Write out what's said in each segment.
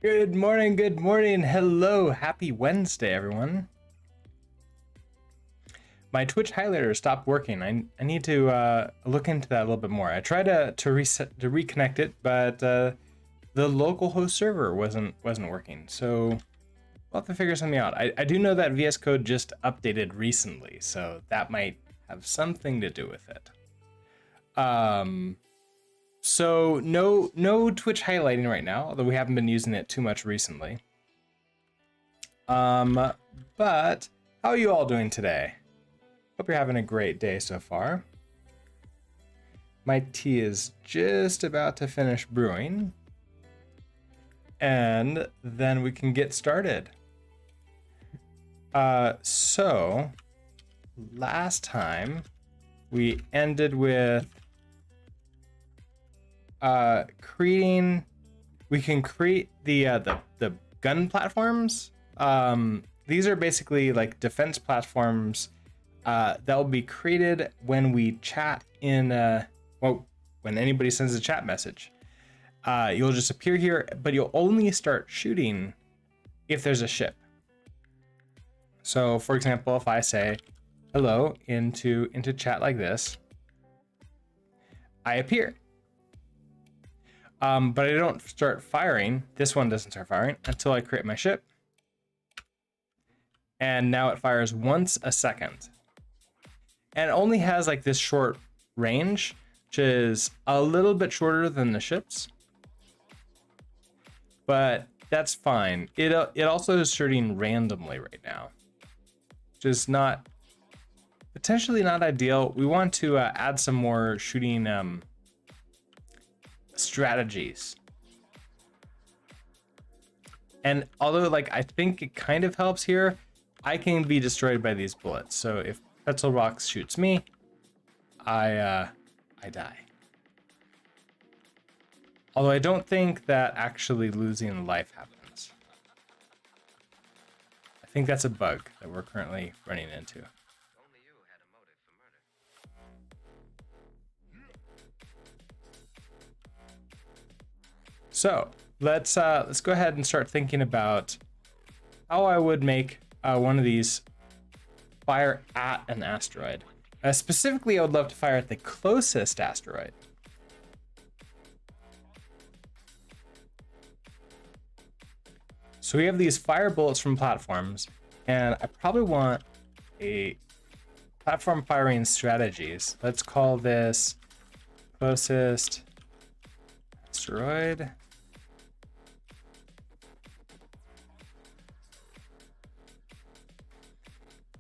Good morning, hello, happy Wednesday, everyone. My Twitch highlighter stopped working. I need to look into that a little bit more. I tried to reconnect it, but the local host server wasn't working, so we'll have to figure something out. I do know that VS Code just updated recently, so that might have something to do with it. So no Twitch highlighting right now, although we haven't been using it too much recently. But how are you all doing today? Hope you're having a great day so far. My tea is just about to finish brewing, and then we can get started. So last time we ended with we can create the gun platforms. These are basically like defense platforms that will be created when we chat in when anybody sends a chat message. You'll just appear here, but you'll only start shooting if there's a ship. So for example, if I say hello into chat like this, I appear. But I don't start firing. This one doesn't start firing until I create my ship. And now it fires once a second. And it only has like this short range, which is a little bit shorter than the ships. But that's fine. It also is shooting randomly right now, which is potentially not ideal. We want to add some more shooting strategies. And although like I think it kind of helps here, I can be destroyed by these bullets. So if Petzl Rocks shoots me, I die. Although I don't think that actually losing life happens. I think that's a bug that we're currently running into. Only you had a motive for murder. So let's go ahead and start thinking about how I would make one of these fire at an asteroid. Specifically, I would love to fire at the closest asteroid. So we have these fire bullets from platforms, and I probably want a platform firing strategies. Let's call this closest asteroid.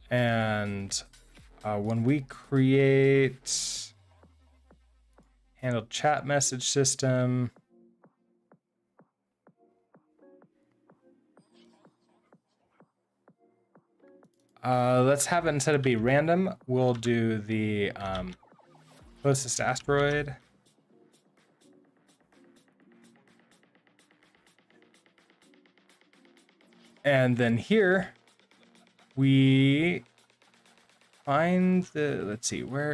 And when we create handle chat message system, let's have it, instead of be random, we'll do the closest asteroid. And then here we find the, let's see, where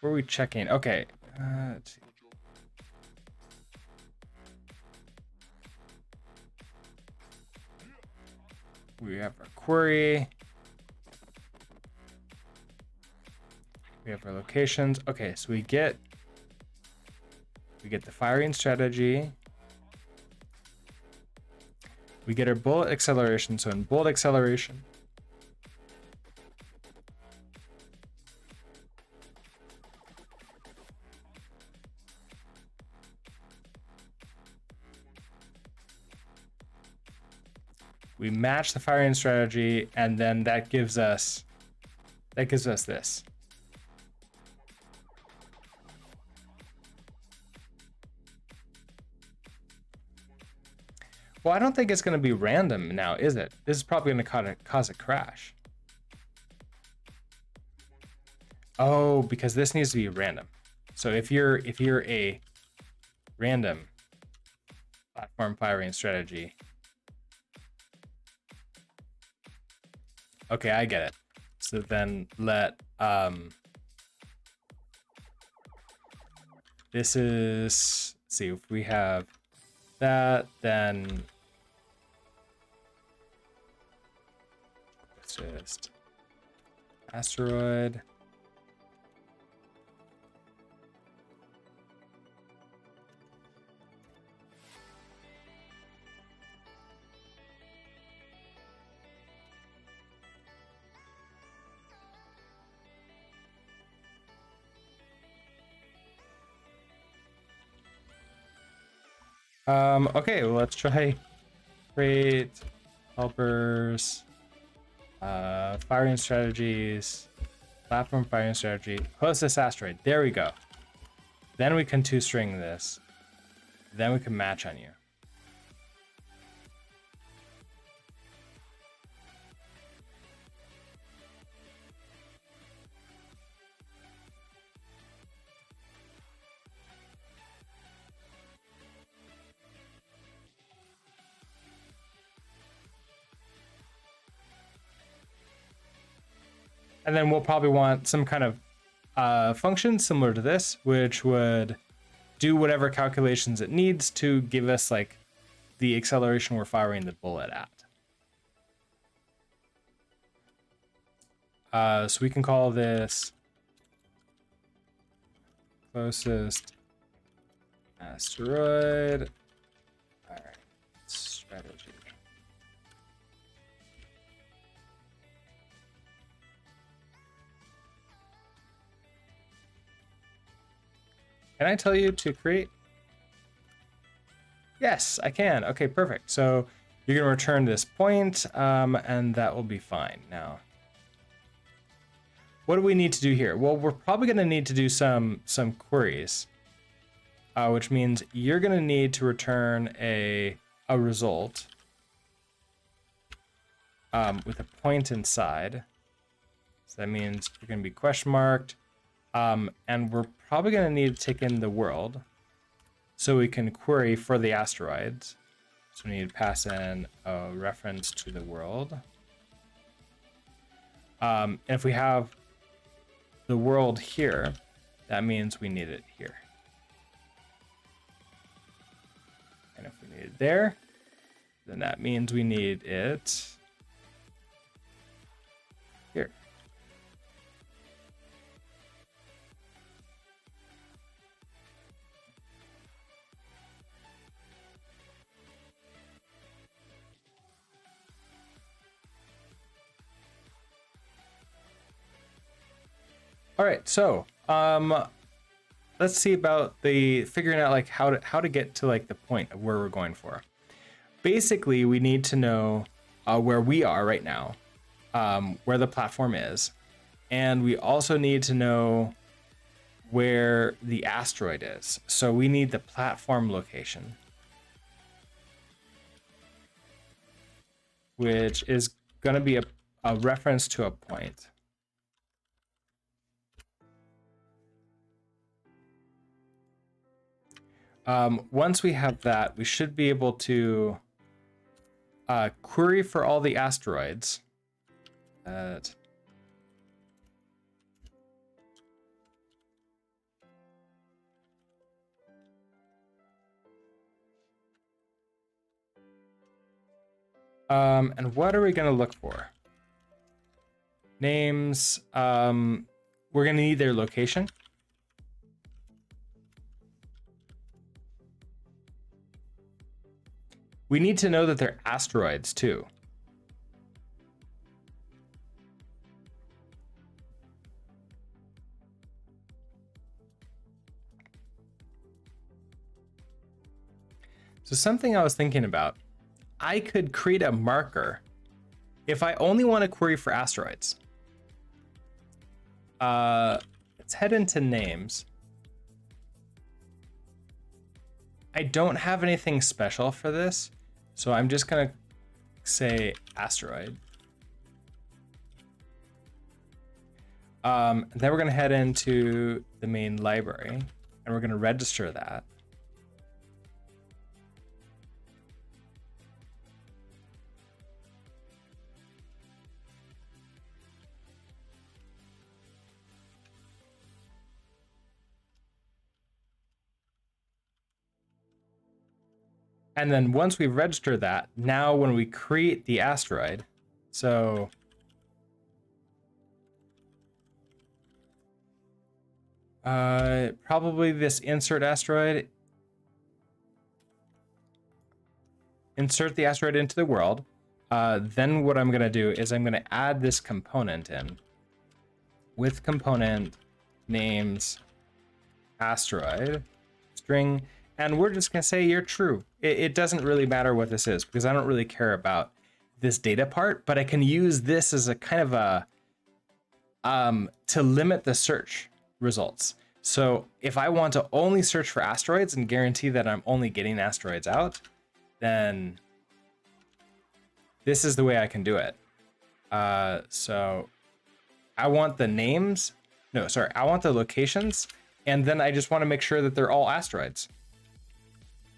are we checking? Okay, let's see. We have our query. We have our locations. Okay, so we get the firing strategy. We get our bullet acceleration. So in bullet acceleration, we match the firing strategy, and then that gives us this. Well, I don't think it's going to be random now, is it? This is probably going to cause a crash. Oh, because this needs to be random. So if you're a random platform firing strategy, okay, I get it. So then let this is, let's see if we have that, then it's just asteroid. Okay, well, let's try create helpers, firing strategies, platform firing strategy, closest asteroid. There we go. Then we can two-string this. Then we can match on you. And then we'll probably want some kind of function similar to this, which would do whatever calculations it needs to give us like the acceleration we're firing the bullet at. So we can call this closest asteroid. All right, strategy. Can I tell you to create? Yes, I can. Okay, perfect. So you're going to return this point, and that will be fine. Now, what do we need to do here? Well, we're probably going to need to do some queries, which means you're going to need to return a result with a point inside. So that means you're going to be question marked. And we're probably going to need to take in the world so we can query for the asteroids. So we need to pass in a reference to the world. And if we have the world here, that means we need it here. And if we need it there, then that means we need it here. All right, so let's see about the figuring out like how to get to like the point of where we're going for. Basically, we need to know where we are right now, where the platform is, and we also need to know where the asteroid is. So we need the platform location, which is going to be a reference to a point. Once we have that, we should be able to query for all the asteroids. And what are we going to look for? Names. We're going to need their location. We need to know that they're asteroids too. So something I was thinking about, I could create a marker if I only want to query for asteroids. Let's head into names. I don't have anything special for this, so I'm just gonna say asteroid. And then we're gonna head into the main library and we're gonna register that. And then once we've registered that, now when we create the asteroid, so probably this insert asteroid, insert the asteroid into the world. Then what I'm going to do is I'm going to add this component in with component names asteroid string, and we're just going to say you're true. It doesn't really matter what this is because I don't really care about this data part, but I can use this as a kind of a to limit the search results. So if I want to only search for asteroids and guarantee that I'm only getting asteroids out, then this is the way I can do it. So I want the names, no, sorry, I want the locations, and then I just want to make sure that they're all asteroids.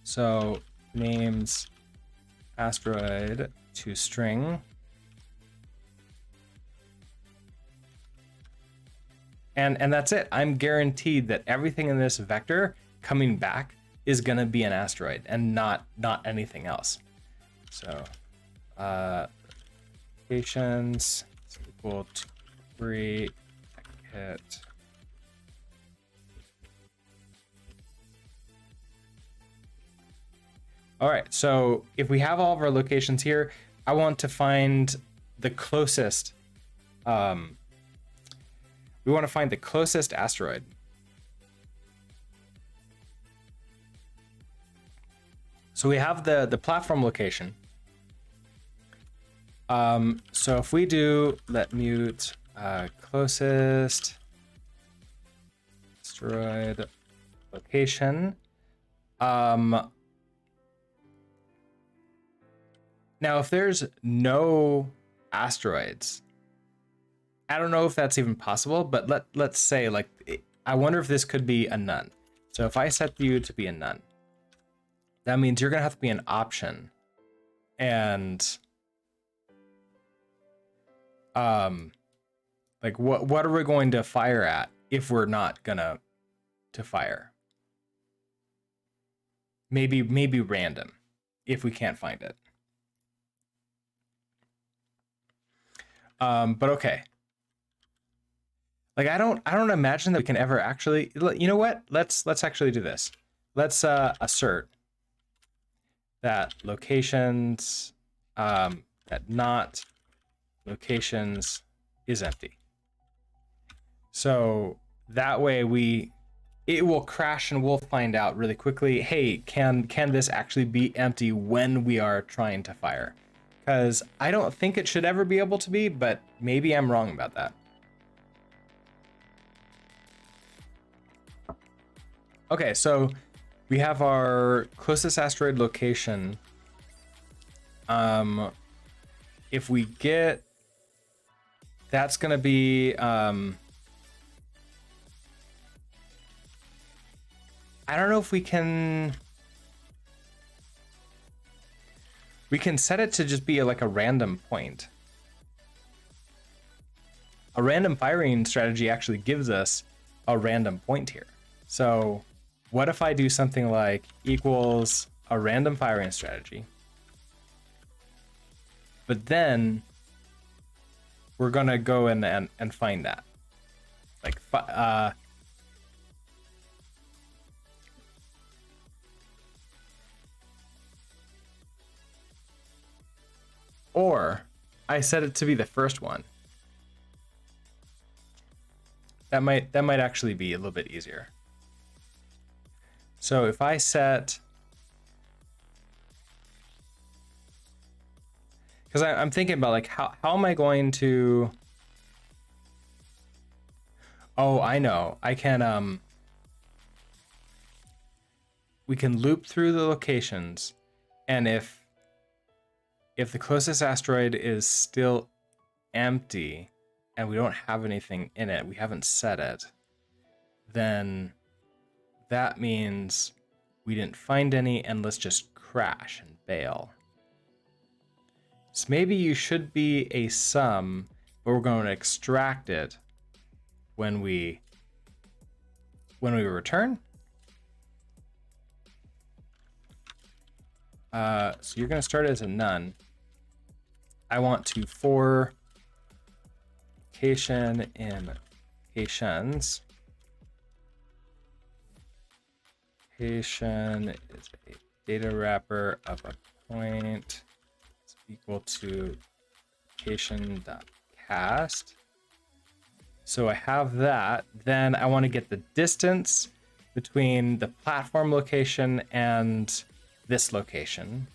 So names asteroid to string. And that's it. I'm guaranteed that everything in this vector coming back is going to be an asteroid and not anything else. So locations is equal to free hit. All right, so if we have all of our locations here, I want to find the closest we want to find the closest asteroid. So we have the platform location. So if we do let mute closest asteroid location, now if there's no asteroids, I don't know if that's even possible, but let's say, like, I wonder if this could be a none. So if I set you to be a none, that means you're gonna have to be an option. And like what are we going to fire at if we're not gonna to fire? Maybe random if we can't find it. But okay. Like I don't imagine that we can ever actually, you know what? Let's actually do this. Let's assert that locations that not locations is empty. So that way it will crash and we'll find out really quickly, hey, can this actually be empty when we are trying to fire? Because I don't think it should ever be able to be, but maybe I'm wrong about that. Okay, so we have our closest asteroid location. If we get, that's gonna be, I don't know if we can set it to just be like a random point. A random firing strategy actually gives us a random point here. So what if I do something like equals a random firing strategy, but then we're gonna go in and find that, like or I set it to be the first one. That might actually be a little bit easier. So if I set, because I'm thinking about like how am I going to, oh, I know, I can we can loop through the locations, and if the closest asteroid is still empty and we don't have anything in it, we haven't set it, then that means we didn't find any, and let's just crash and bail. So maybe you should be a sum, but we're going to extract it when we return. So you're going to start as a none. I want to for location in locations. Location is a data wrapper of a point. It's equal to location.cast. So I have that. Then I want to get the distance between the platform location and this location.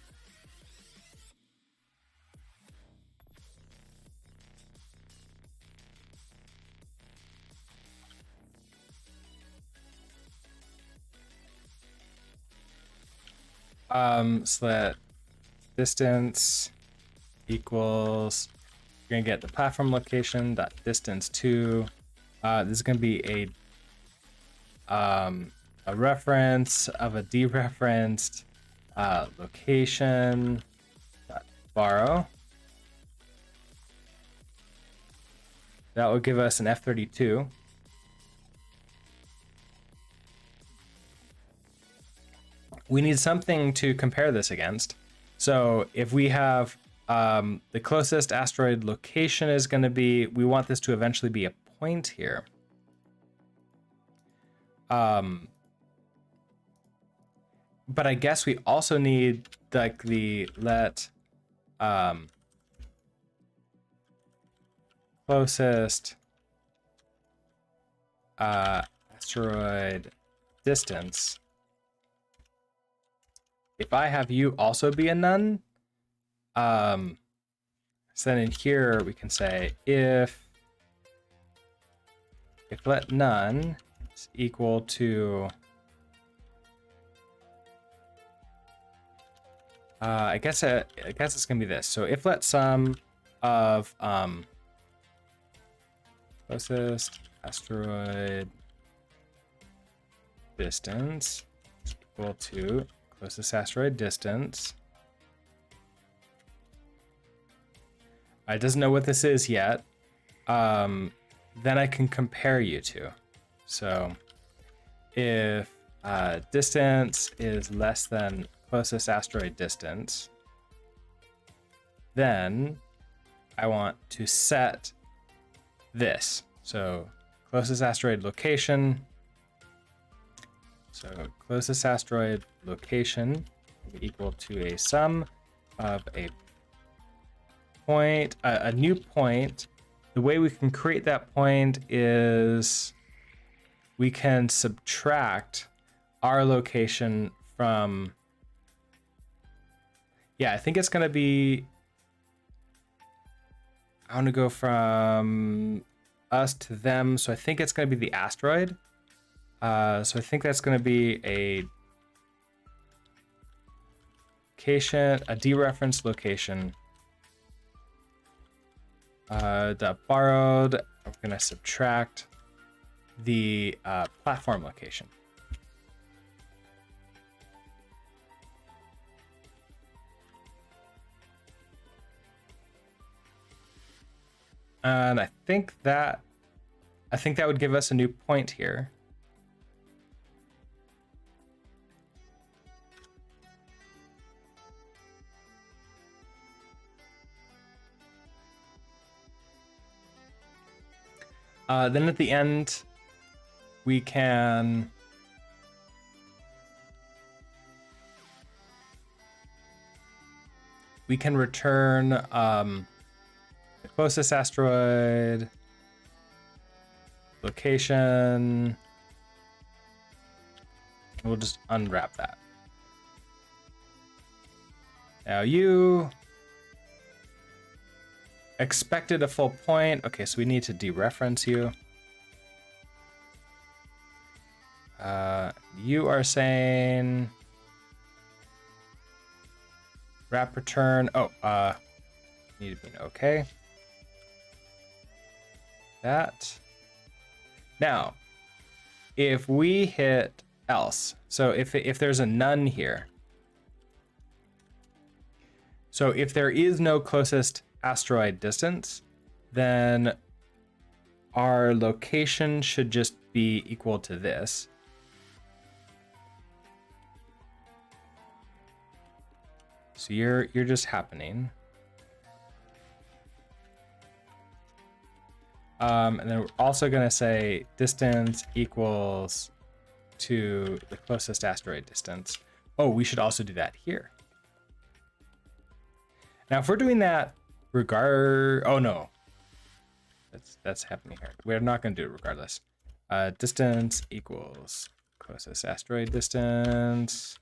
So that distance equals, you're gonna get the platform location dot distance to. This is gonna be a reference of a dereferenced location dot borrow. That will give us an F32. We need something to compare this against. So if we have the closest asteroid location is going to be, we want this to eventually be a point here. But I guess we also need like the closest asteroid distance. If I have you also be a none, so then in here we can say if let none is equal to I guess it's gonna be this. So if let sum of closest asteroid distance is equal to closest asteroid distance. It doesn't know what this is yet. Then I can compare you to. So if distance is less than closest asteroid distance, then I want to set this. So closest asteroid location. So closest asteroid location will be equal to a sum of a point, a new point. The way we can create that point is we can subtract our location from, I think it's going to be, I want to go from us to them. So I think it's going to be the asteroid. So I think that's going to be a location, a dereferenced location. Dot borrowed. I'm going to subtract the platform location. And I think that would give us a new point here. Then at the end, we can return the closest asteroid location. We'll just unwrap that. Now you expected a full point. Okay, so we need to dereference you. You are saying wrap return. Need to be an okay. That. Now, if we hit else, so if there's a none here, so if there is no closest asteroid distance, then our location should just be equal to this. So you're just happening. And then we're also going to say distance equals to the closest asteroid distance. Oh, we should also do that here. Now, if we're doing that oh no, that's happening here. We're not going to do it regardless. Distance equals closest asteroid distance.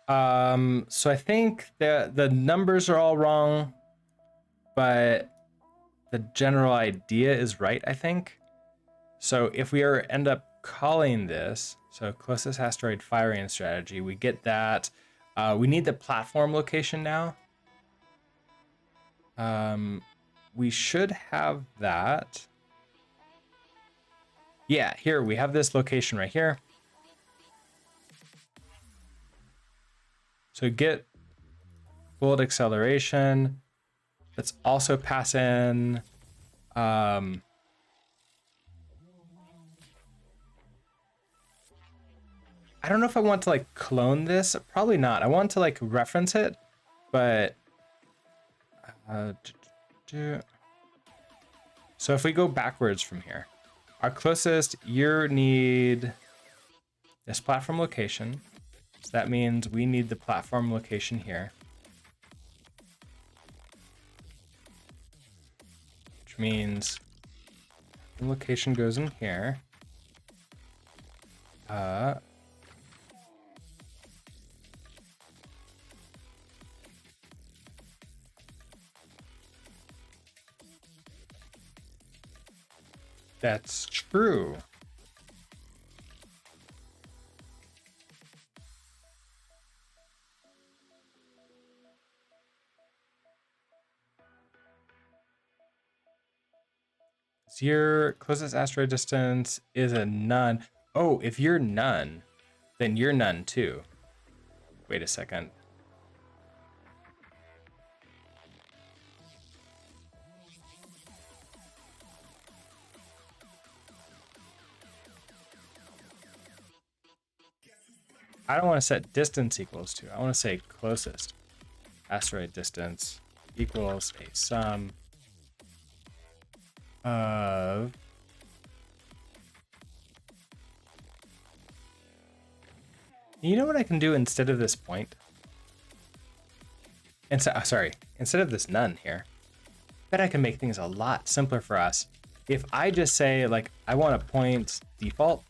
So I think the numbers are all wrong, but the general idea is right, I think. So if we end up calling this, so closest asteroid firing strategy, we get that. We need the platform location now. We should have that. Yeah, here we have this location right here. So get bold acceleration. Let's also pass in I don't know if I want to like clone this. Probably not. I want to like reference it, but so if we go backwards from here, our closest, you need this platform location. So that means we need the platform location here, which means the location goes in here. That's true. Your closest asteroid distance is a none. Oh, if you're none, then you're none too. Wait a second. I don't want to set distance equals to. I want to say closest asteroid distance equals a sum of you know what I can do instead of this point? Instead of this none here, I bet I can make things a lot simpler for us. If I just say like I want a point default,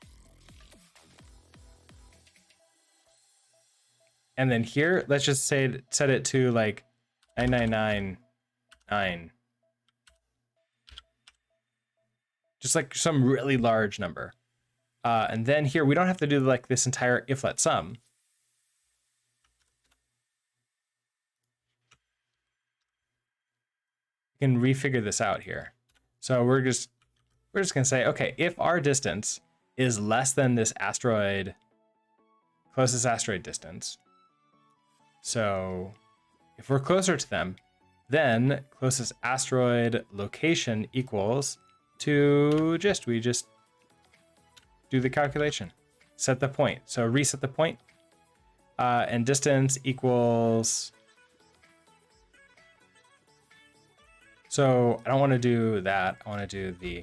and then here let's just say set it to like 9999, just like some really large number. And then here we don't have to do like this entire if let sum. We can refigure this out here. So we're just gonna say, okay, if our distance is less than this asteroid, closest asteroid distance. So if we're closer to them, then closest asteroid location equals to we just do the calculation, set the point. So reset the point, and distance equals. So I don't want to do that. I want to do the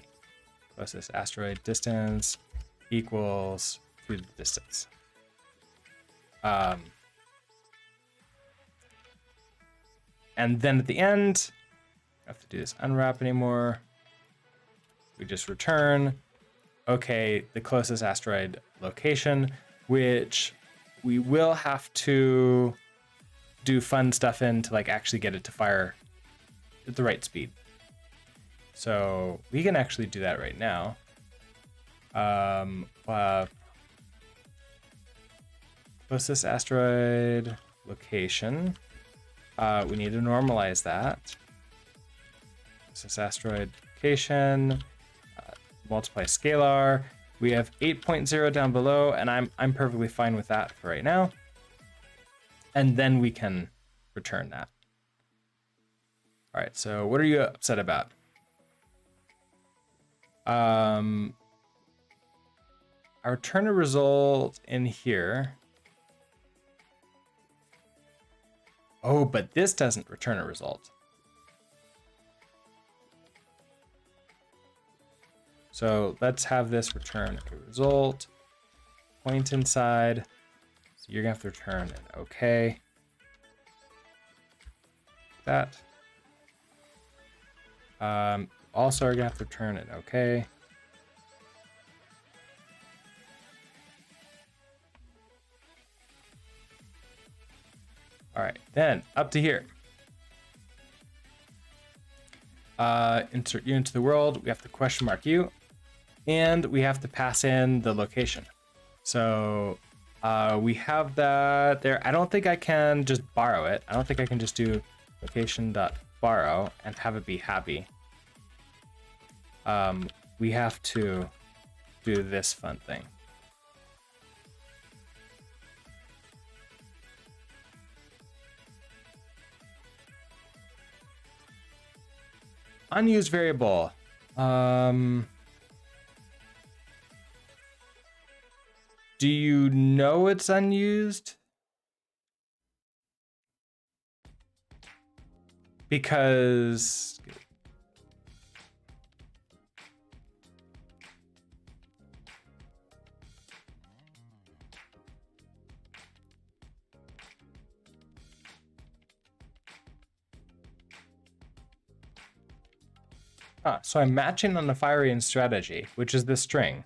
closest asteroid distance equals to the distance. And then at the end, I have to do this unwrap anymore. We just return, okay, the closest asteroid location, which we will have to do fun stuff in to like actually get it to fire at the right speed. So we can actually do that right now. Closest asteroid location. We need to normalize that. Closest asteroid location. Multiply scalar. We have 8.0 down below, and I'm perfectly fine with that for right now. And then we can return that. All right, so what are you upset about? I return a result in here. Oh, but this doesn't return a result. So let's have this return a result. Point inside. So you're gonna have to return an OK. That. Also are gonna have to return an OK. All right, then up to here. Insert you into the world. We have to question mark you, and we have to pass in the location. So we have that there. I don't think I can just borrow it. I don't think I can just do location.borrow and have it be happy. We have to do this fun thing. Unused variable. Do you know it's unused? Because so I'm matching on the firing strategy, which is the string.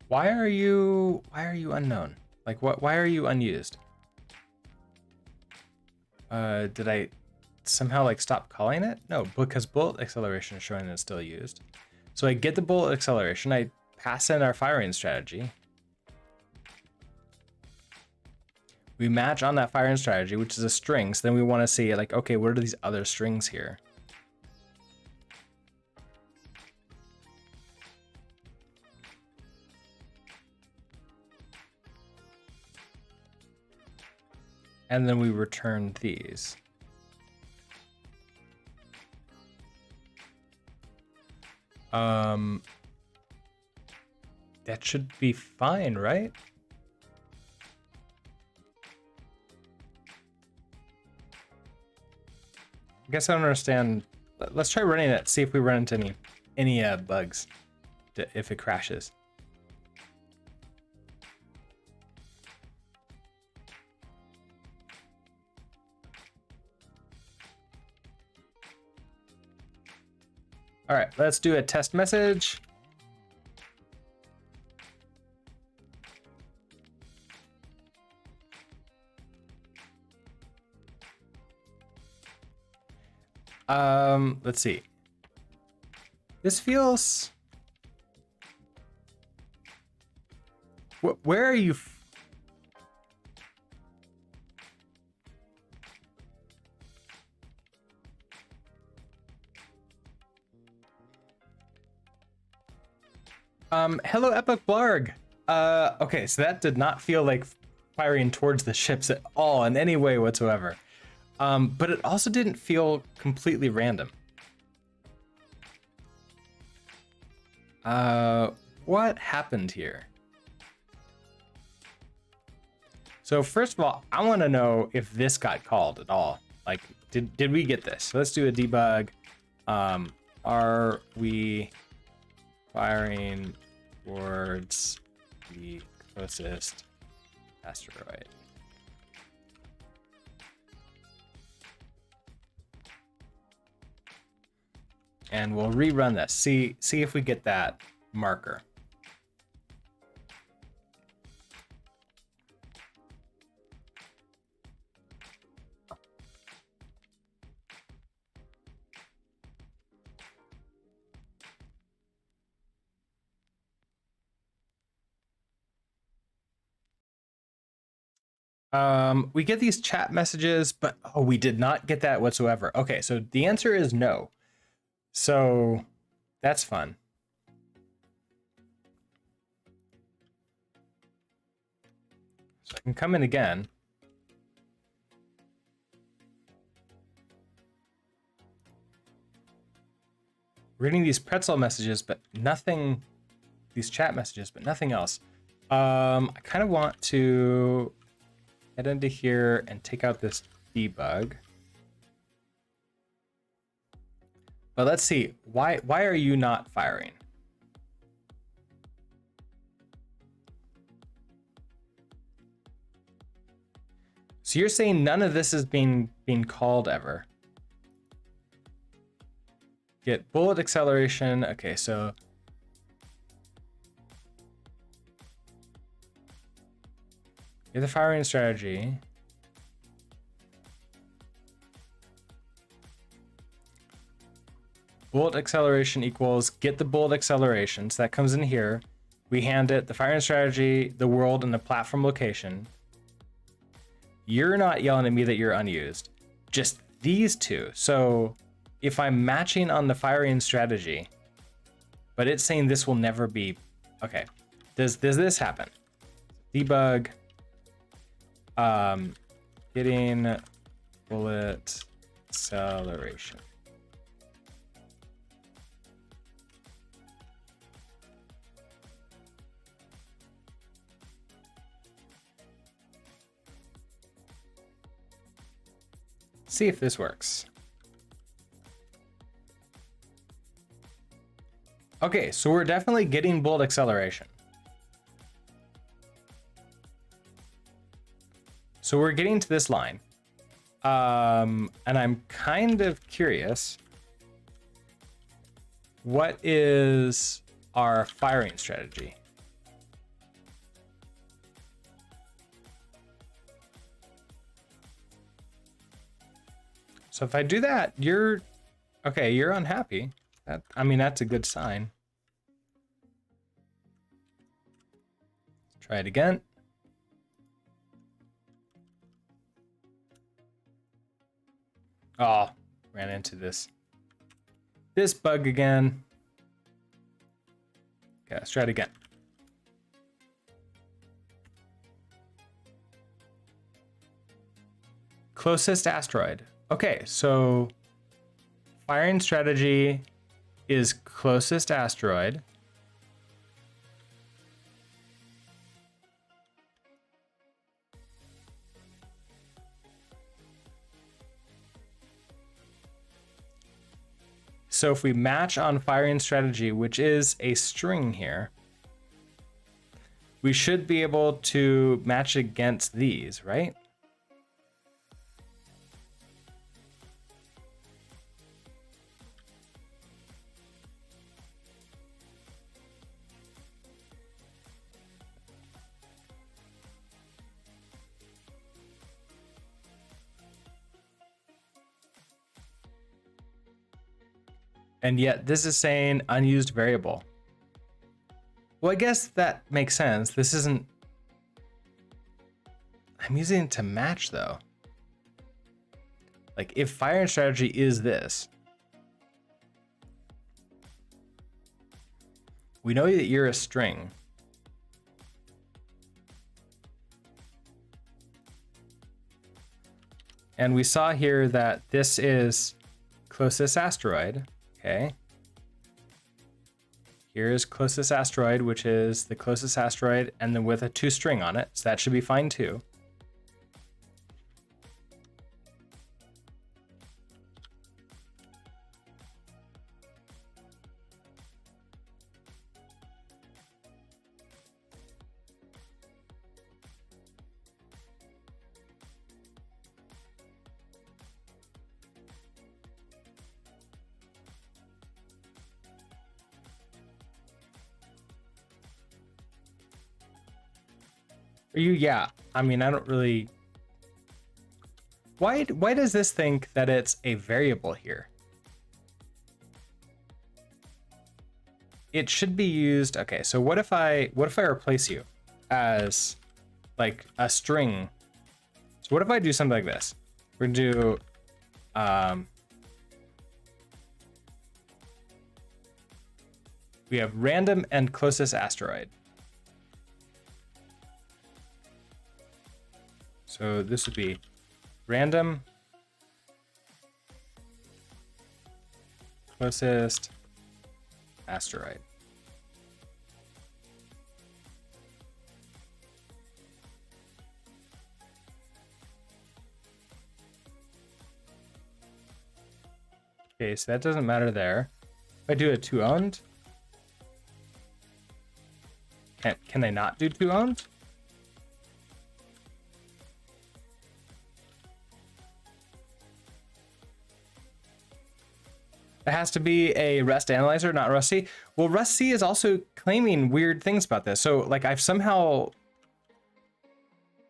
Why are you unknown? Like why are you unused? Did I somehow like stop calling it? No, because bullet acceleration is showing that it's still used. So I get the bullet acceleration, I pass in our firing strategy. We match on that firing strategy, which is a string. So then we want to see like, okay, what are these other strings here? And then we return these. That should be fine, right? I guess I don't understand. Let's try running it, see if we run into any bugs, if it crashes. All right, let's do a test message. Let's see. This feels... Where are you? Hello, Epic Blarg. Okay, so that did not feel like firing towards the ships at all in any way whatsoever. But it also didn't feel completely random. What happened here? So first of all, I want to know if this got called at all. Like, did we get this? So let's do a debug. Are we firing towards the closest asteroid? And we'll rerun this. See if we get that marker. We get these chat messages, but we did not get that whatsoever. Okay, so the answer is no. So that's fun. I can come in again. Reading these pretzel messages, but nothing, these chat messages, but nothing else. I kind of want to head into here and take out this debug. But let's see, why are you not firing? So you're saying none of this is being called ever. Get bullet acceleration. Okay, so get the firing strategy. Bullet acceleration equals get the bullet acceleration. So that comes in here. We hand it the firing strategy, the world, and the platform location. You're not yelling at me that you're unused. Just these two. So if I'm matching on the firing strategy, but it's saying this will never be, okay. Does this happen? Debug, getting bullet acceleration. See if this works. Okay, so we're definitely getting bullet acceleration. So we're getting to this line. And I'm kind of curious. What is our firing strategy? So if I do that, you're okay, you're unhappy. I mean, that's a good sign. Try it again. Oh, ran into this bug again. Okay, let's try it again. Closest asteroid. Okay, so firing strategy is closest asteroid. So if we match on firing strategy, which is a string here, we should be able to match against these, right? And yet this is saying unused variable. Well, I guess that makes sense. This isn't, I'm using it to match though. Like if firing strategy is this, we know that you're a string. And we saw here that this is closest asteroid. Okay. Here's closest asteroid, which is the closest asteroid, and then with a toString on it. So that should be fine too. Are you? Yeah. I mean, I don't really. Why does this think that it's a variable here? It should be used. Okay, so what if I replace you as like a string? So what if I do something like this? We're gonna do we have random and closest asteroid. So this would be random closest asteroid. Okay, so that doesn't matter there. If I do a two owned, can I not do two owned? It has to be a REST analyzer, not RustC. Well, RustC is also claiming weird things about this. So like I've somehow,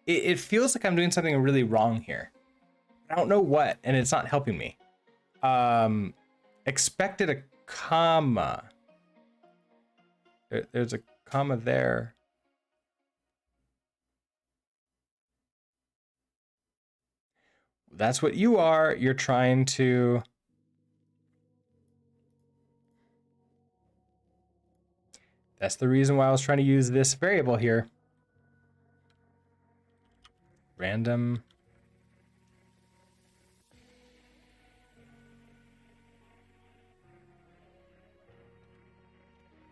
it feels like I'm doing something really wrong here. I don't know what, and it's not helping me. Expected a comma. There's a comma there. That's what you are. You're trying to... That's the reason why I was trying to use this variable here. Random.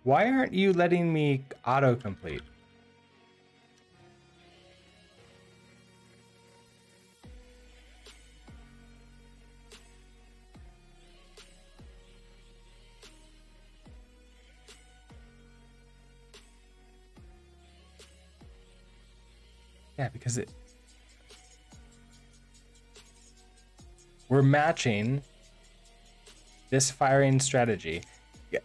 Why aren't you letting me autocomplete? Yeah, because we're matching this firing strategy. Yeah,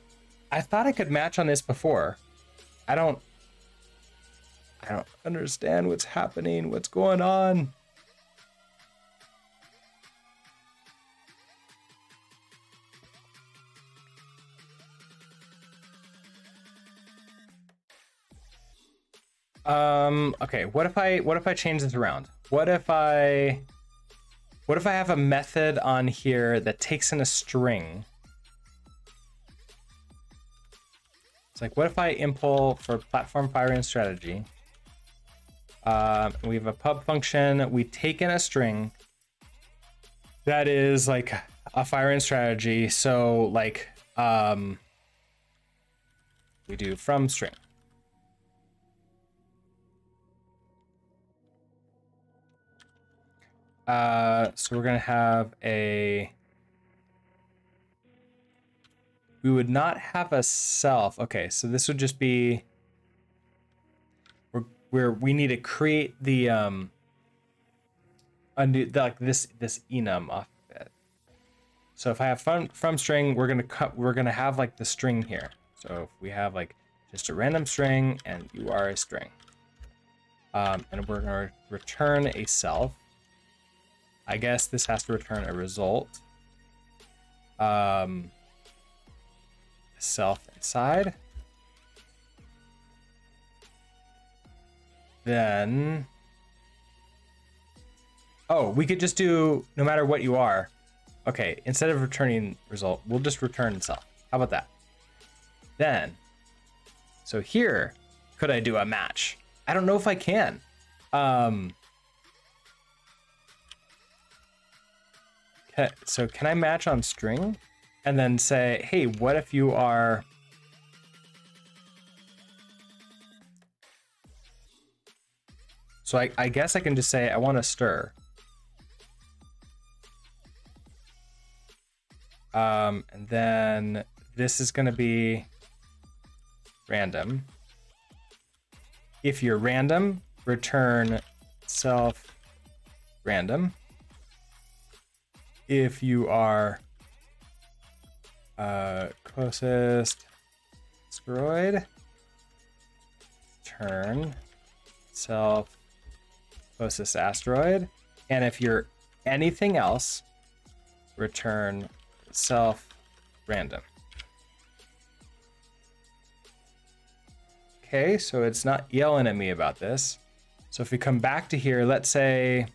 I thought I could match on this before. I don't understand what's happening. What's going on? Okay, what if I change this around? What if I have a method on here that takes in a string? It's like, what if I impl for platform firing strategy? We have a pub function. We take in a string that is like a firing strategy. So like, we do from string. So we're gonna have we would not have a self. Okay, so this would just be where we need to create the like this enum off of it. So if I have from string, we're gonna have like the string here. So if we have like just a random string and you are a string, and we're gonna return a self. I guess this has to return a result. Self inside. Then, oh, we could just do no matter what you are. Okay, instead of returning result, we'll just return self. How about that? Then, so here, could I do a match? I don't know if I can. So can I match on string and then say, hey, what if you are... So I guess I can just say, I want to stir. And then this is going to be random. If you're random, return self random. If you are closest asteroid, return self closest asteroid. And if you're anything else, return self random. Okay, so it's not yelling at me about this. So if we come back to here, let's say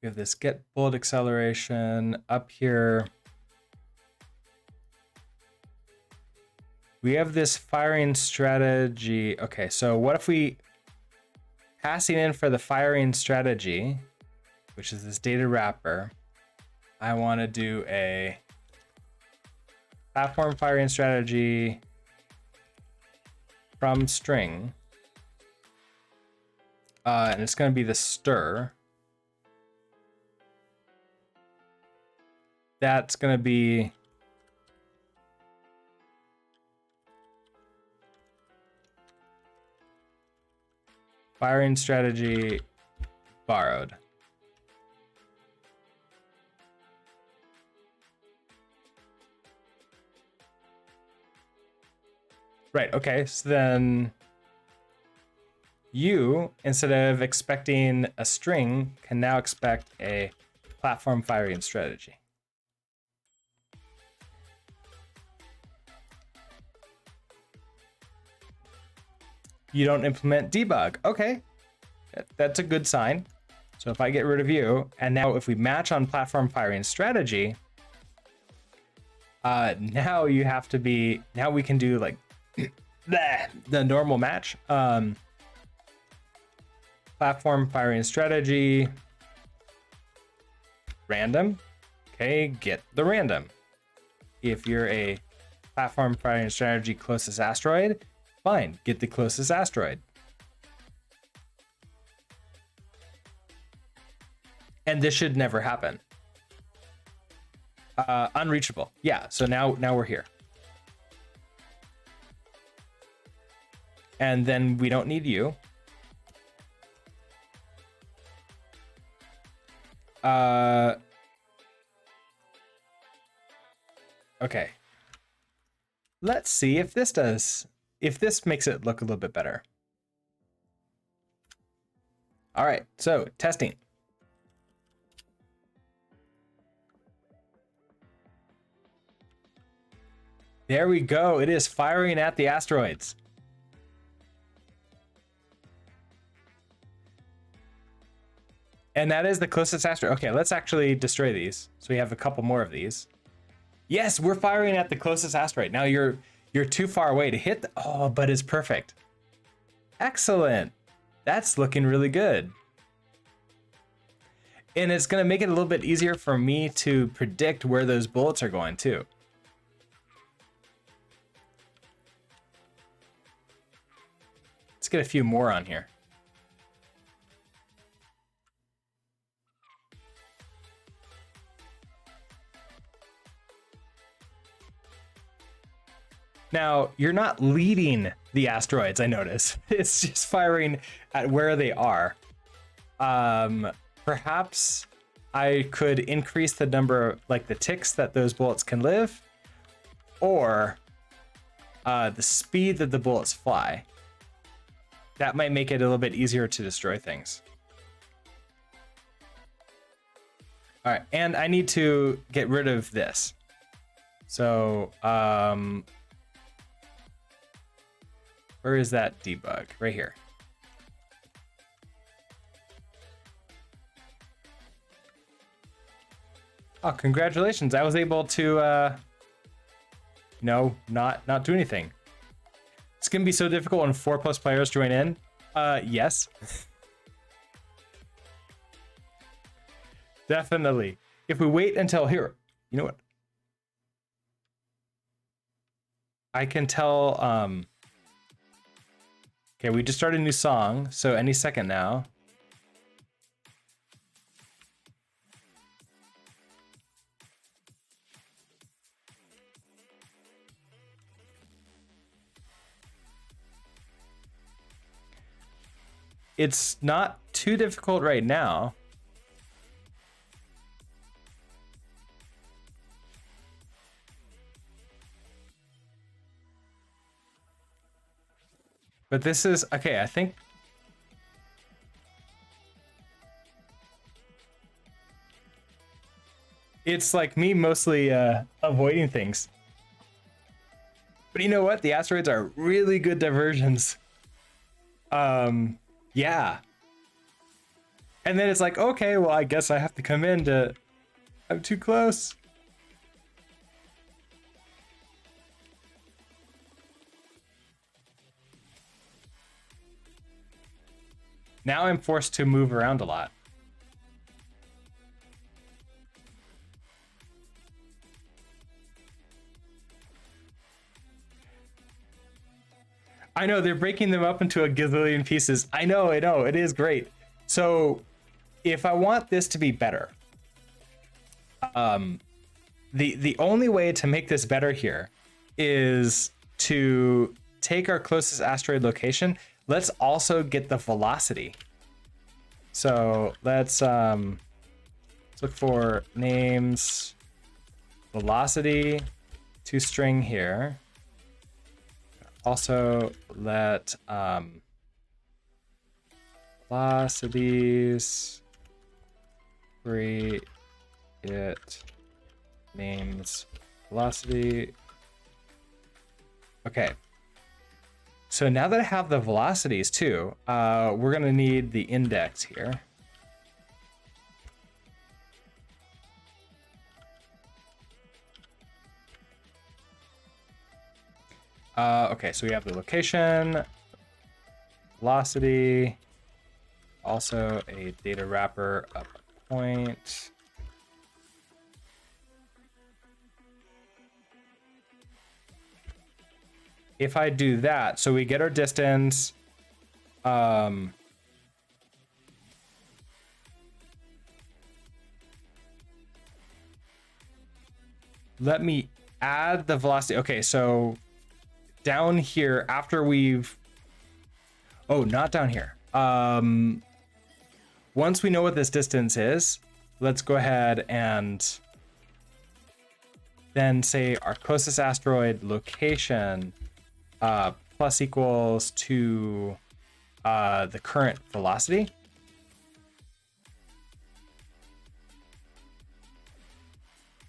we have this get bullet acceleration up here. We have this firing strategy. Okay, so what if we passing in for the firing strategy, which is this data wrapper, I want to do a platform firing strategy from string. And it's going to be the stir. That's going to be firing strategy borrowed. Right, okay, so then you, instead of expecting a string, can now expect a platform firing strategy. You don't implement debug. Okay, that's a good sign. So if I get rid of you, and now if we match on platform firing strategy, now you have to be, now we can do like the normal match. Platform firing strategy, random. Okay, get the random. If you're a platform firing strategy closest asteroid, fine, get the closest asteroid. And this should never happen. Unreachable. Yeah, so now we're here. And then we don't need you. Okay. Let's see if this makes it look a little bit better. All right, so testing. There we go. It is firing at the asteroids. And that is the closest asteroid. Okay, let's actually destroy these. So we have a couple more of these. Yes, we're firing at the closest asteroid. Now you're too far away to hit. Oh, but it's perfect. Excellent. That's looking really good. And it's going to make it a little bit easier for me to predict where those bullets are going too. Let's get a few more on here. Now, you're not leading the asteroids, I notice. It's just firing at where they are. Perhaps I could increase the number of, like, the ticks that those bullets can live, or the speed that the bullets fly. That might make it a little bit easier to destroy things. All right, and I need to get rid of this. So, where is that debug? Right here. Oh, congratulations. I was able to, not do anything. It's going to be so difficult when 4+ players join in. Yes. Definitely. If we wait until here, you know what? I can tell, okay, we just started a new song, so any second now. It's not too difficult right now. But this is, okay, I think. It's like me mostly avoiding things. But you know what? The asteroids are really good diversions. Yeah. And then it's like, okay, well, I guess I have to come in to... I'm too close. Now I'm forced to move around a lot. I know, they're breaking them up into a gazillion pieces. I know, it is great. So if I want this to be better, the only way to make this better here is to take our closest asteroid location. Let's also get the velocity. So let's look for names, velocity, to string here. Also let velocities create names velocity. Okay. So now that I have the velocities too, we're gonna need the index here. Okay, so we have the location, velocity, also a data wrapper up a point. If I do that, so we get our distance, let me add the velocity. Okay, so down here after we've, oh, not down here. Once we know what this distance is, let's go ahead and then say our closest asteroid location plus equals to the current velocity.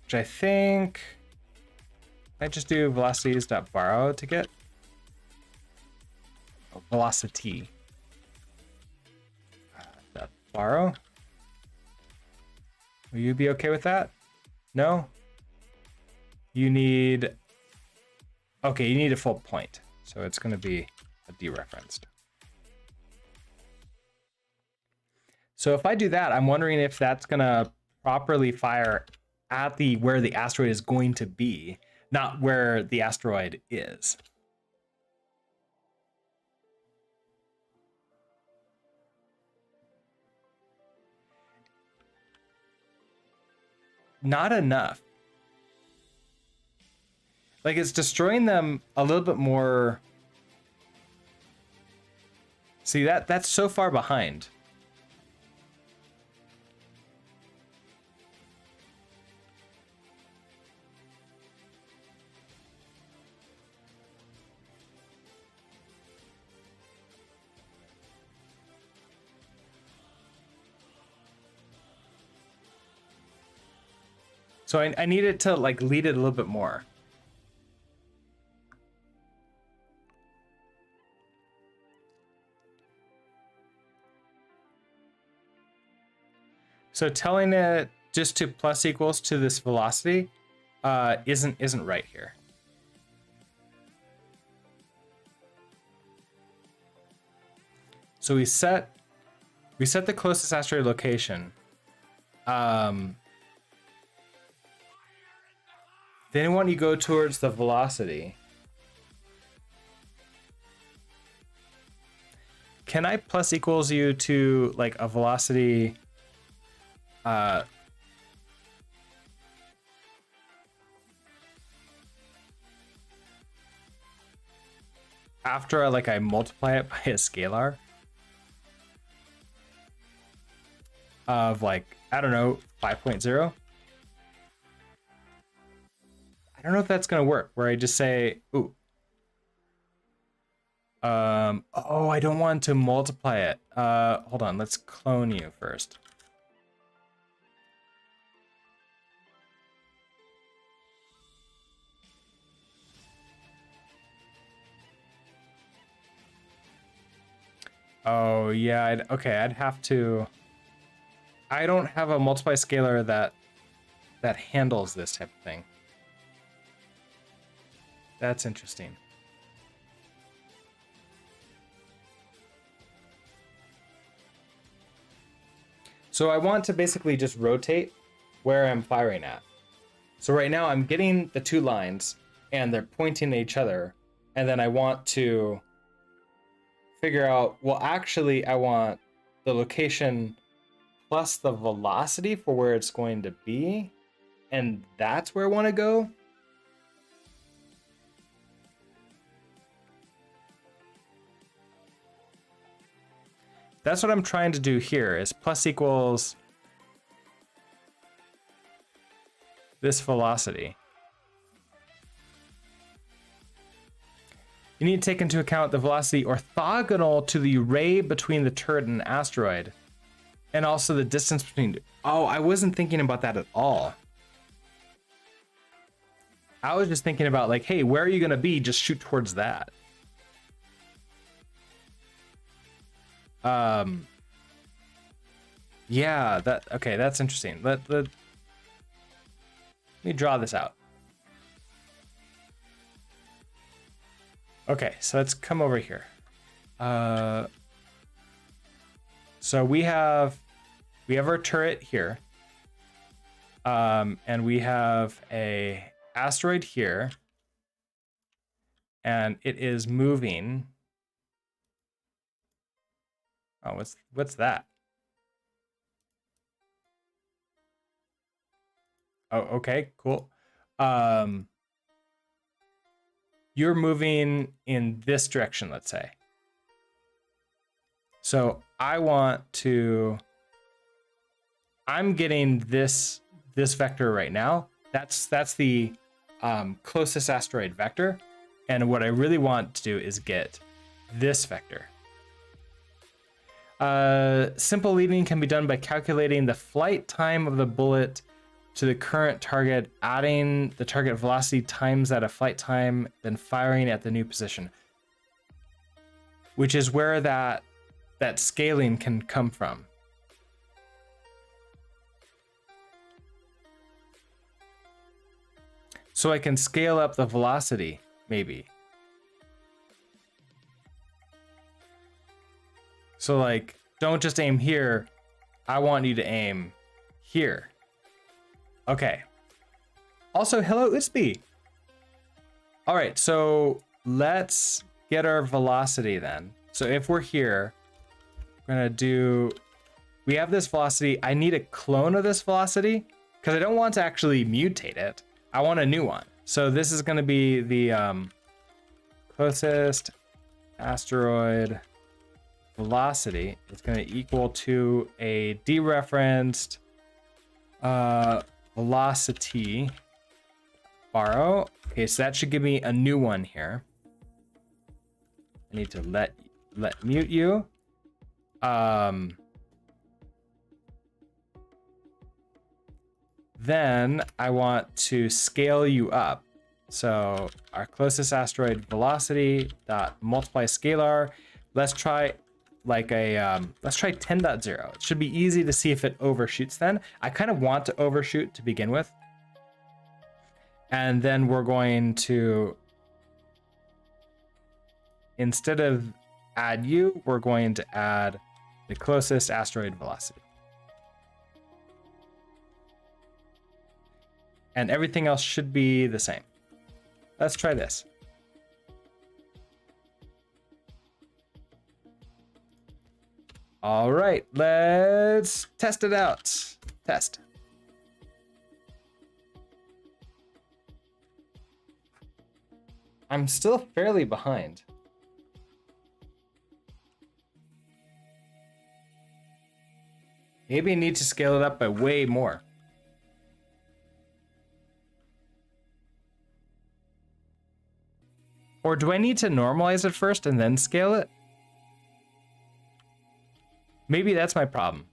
Which I think I just do velocities.borrow to get velocity. Borrow. Will you be okay with that? No? You need, okay, you need a full point. So it's going to be a dereferenced. So if I do that, I'm wondering if that's going to properly fire at the where the asteroid is going to be, not where the asteroid is. Not enough. Like, it's destroying them a little bit more. See, that's so far behind. So I need it to like lead it a little bit more. So telling it just to plus equals to this velocity isn't right here. So we set the closest asteroid location. Then when you go towards the velocity, can I plus equals you to like a velocity after I multiply it by a scalar of like, I don't know, 5.0? I don't know if that's gonna work, where I just say, ooh. Oh, I don't want to multiply it. Hold on, let's clone you first. Oh yeah, I'd have to. I don't have a multiply scalar that handles this type of thing. That's interesting. So I want to basically just rotate where I'm firing at. So right now I'm getting the two lines and they're pointing at each other. And then I want to figure out, well, actually I want the location plus the velocity for where it's going to be. And that's where I want to go. That's what I'm trying to do here is plus equals this velocity. You need to take into account the velocity orthogonal to the ray between the turret and asteroid. And also the distance between... Oh, I wasn't thinking about that at all. I was just thinking about like, hey, where are you going to be? Just shoot towards that. Yeah, okay, that's interesting. Let me draw this out. Okay, so let's come over here. So we have our turret here. And we have a asteroid here. And it is moving. Oh, what's that? Oh, okay, cool. You're moving in this direction, let's say. So I'm getting this vector right now. That's the closest asteroid vector. And what I really want to do is get this vector. Simple leading can be done by calculating the flight time of the bullet to the current target, adding the target velocity times that of flight time, then firing at the new position. Which is where that scaling can come from. So I can scale up the velocity, maybe. So like, don't just aim here. I want you to aim here. Okay. Also, hello, Usby. All right, so let's get our velocity then. So if we're here, we're gonna do, we have this velocity. I need a clone of this velocity because I don't want to actually mutate it. I want a new one. So this is gonna be the closest asteroid velocity. It's gonna equal to a dereferenced velocity borrow. Okay, so that should give me a new one here. I need to let mute you. Then I want to scale you up. So our closest asteroid velocity dot multiply scalar. Let's try like a let's try 10.0. It should be easy to see if it overshoots then. I kind of want to overshoot to begin with. And then we're going to, instead of add u, we're going to add the closest asteroid velocity. And everything else should be the same. Let's try this. All right, let's test it out. Test. I'm still fairly behind. Maybe I need to scale it up by way more. Or do I need to normalize it first and then scale it? Maybe that's my problem.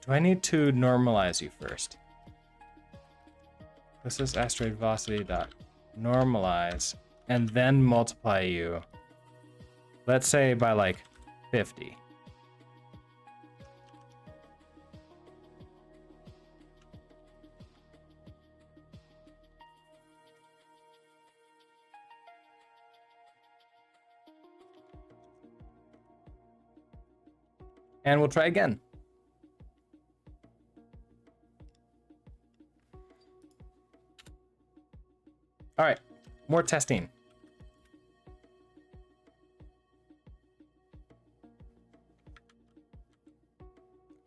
Do I need to normalize you first? This is asteroid velocity dot normalize, and then multiply you, let's say by like 50. And we'll try again. All right, more testing.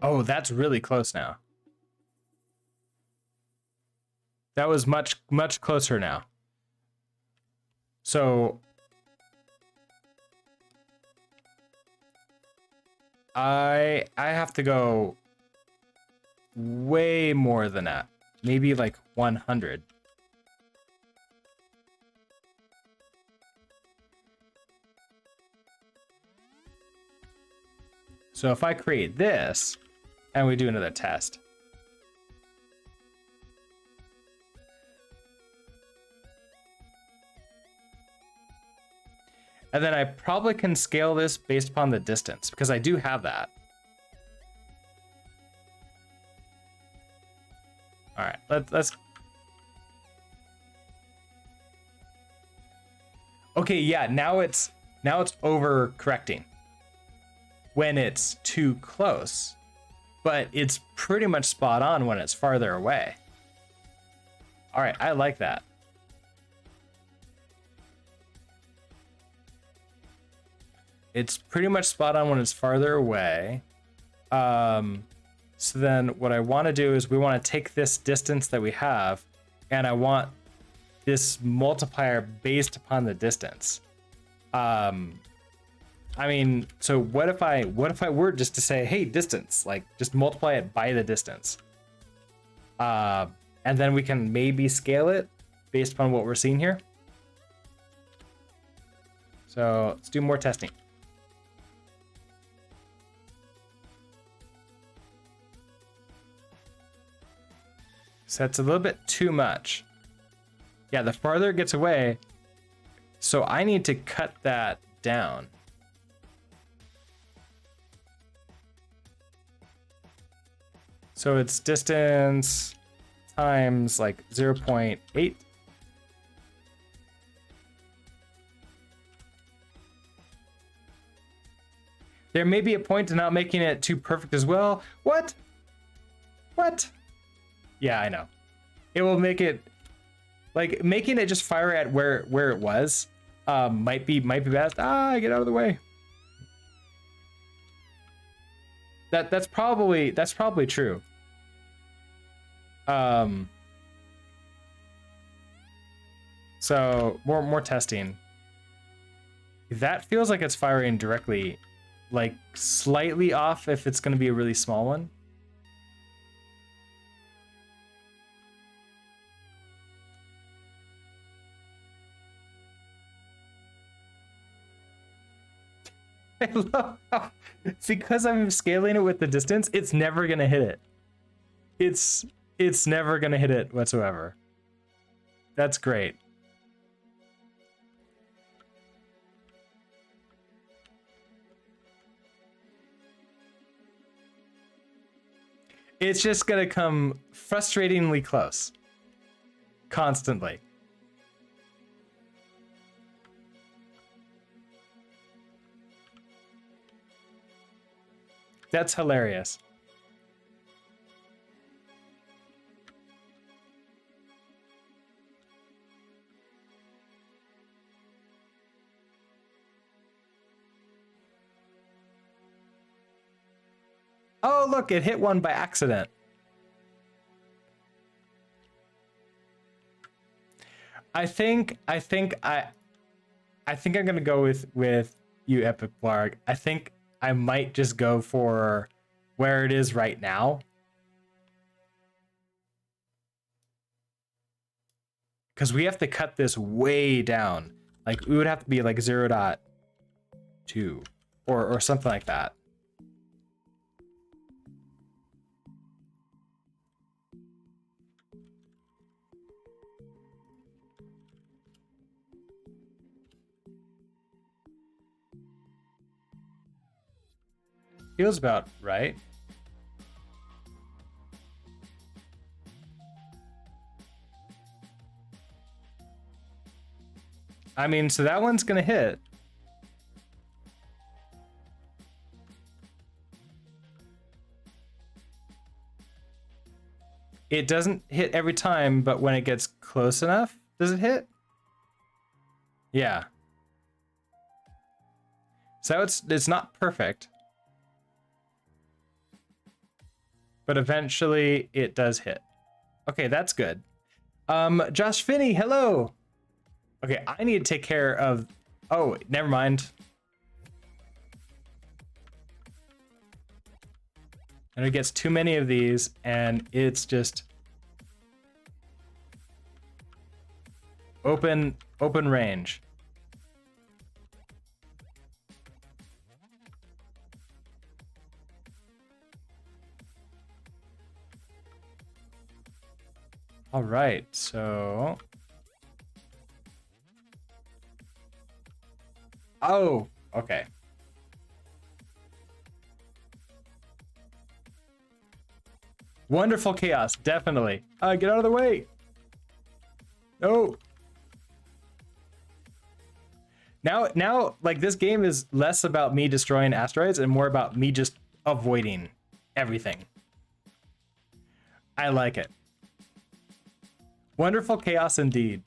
Oh, that's really close now. That was much, much closer now. So I have to go way more than that. Maybe like 100. So if I create this and we do another test. And then I probably can scale this based upon the distance because I do have that. All right, let's. Okay, yeah, now it's over correcting when it's too close, but it's pretty much spot on when it's farther away. All right, I like that. It's pretty much spot on when it's farther away. So then what I want to do is we want to take this distance that we have, and I want this multiplier based upon the distance. I mean, so what if I were just to say, hey, distance, like just multiply it by the distance. And then we can maybe scale it based upon what we're seeing here. So let's do more testing. So that's a little bit too much. Yeah, the farther it gets away, so I need to cut that down. So it's distance times like 0.8. There may be a point to not making it too perfect as well. What? What? Yeah, I know. It will make it, like, making it just fire at where it was might be best. Get out of the way. That's probably true. So more testing. That feels like it's firing directly, like slightly off if it's going to be a really small one. I love how, because I'm scaling it with the distance, it's never gonna hit it. It's never gonna hit it whatsoever. That's great. It's just gonna come frustratingly close. Constantly. That's hilarious. Oh, look, it hit one by accident. I think I'm gonna go with you, Epic Blarg. I think I might just go for where it is right now. Because we have to cut this way down. Like, we would have to be like 0.2 or something like that. Feels about right. I mean, so that one's gonna hit. It doesn't hit every time, but when it gets close enough, does it hit? Yeah. So it's not perfect. But eventually it does hit. Okay, that's good. Josh Finney, hello. Okay, I need to take care of... Oh, never mind. And it gets too many of these, and it's just... Open range. All right, so... Oh, okay. Wonderful chaos, definitely. Get out of the way. No. Now, like, this game is less about me destroying asteroids and more about me just avoiding everything. I like it. Wonderful chaos indeed.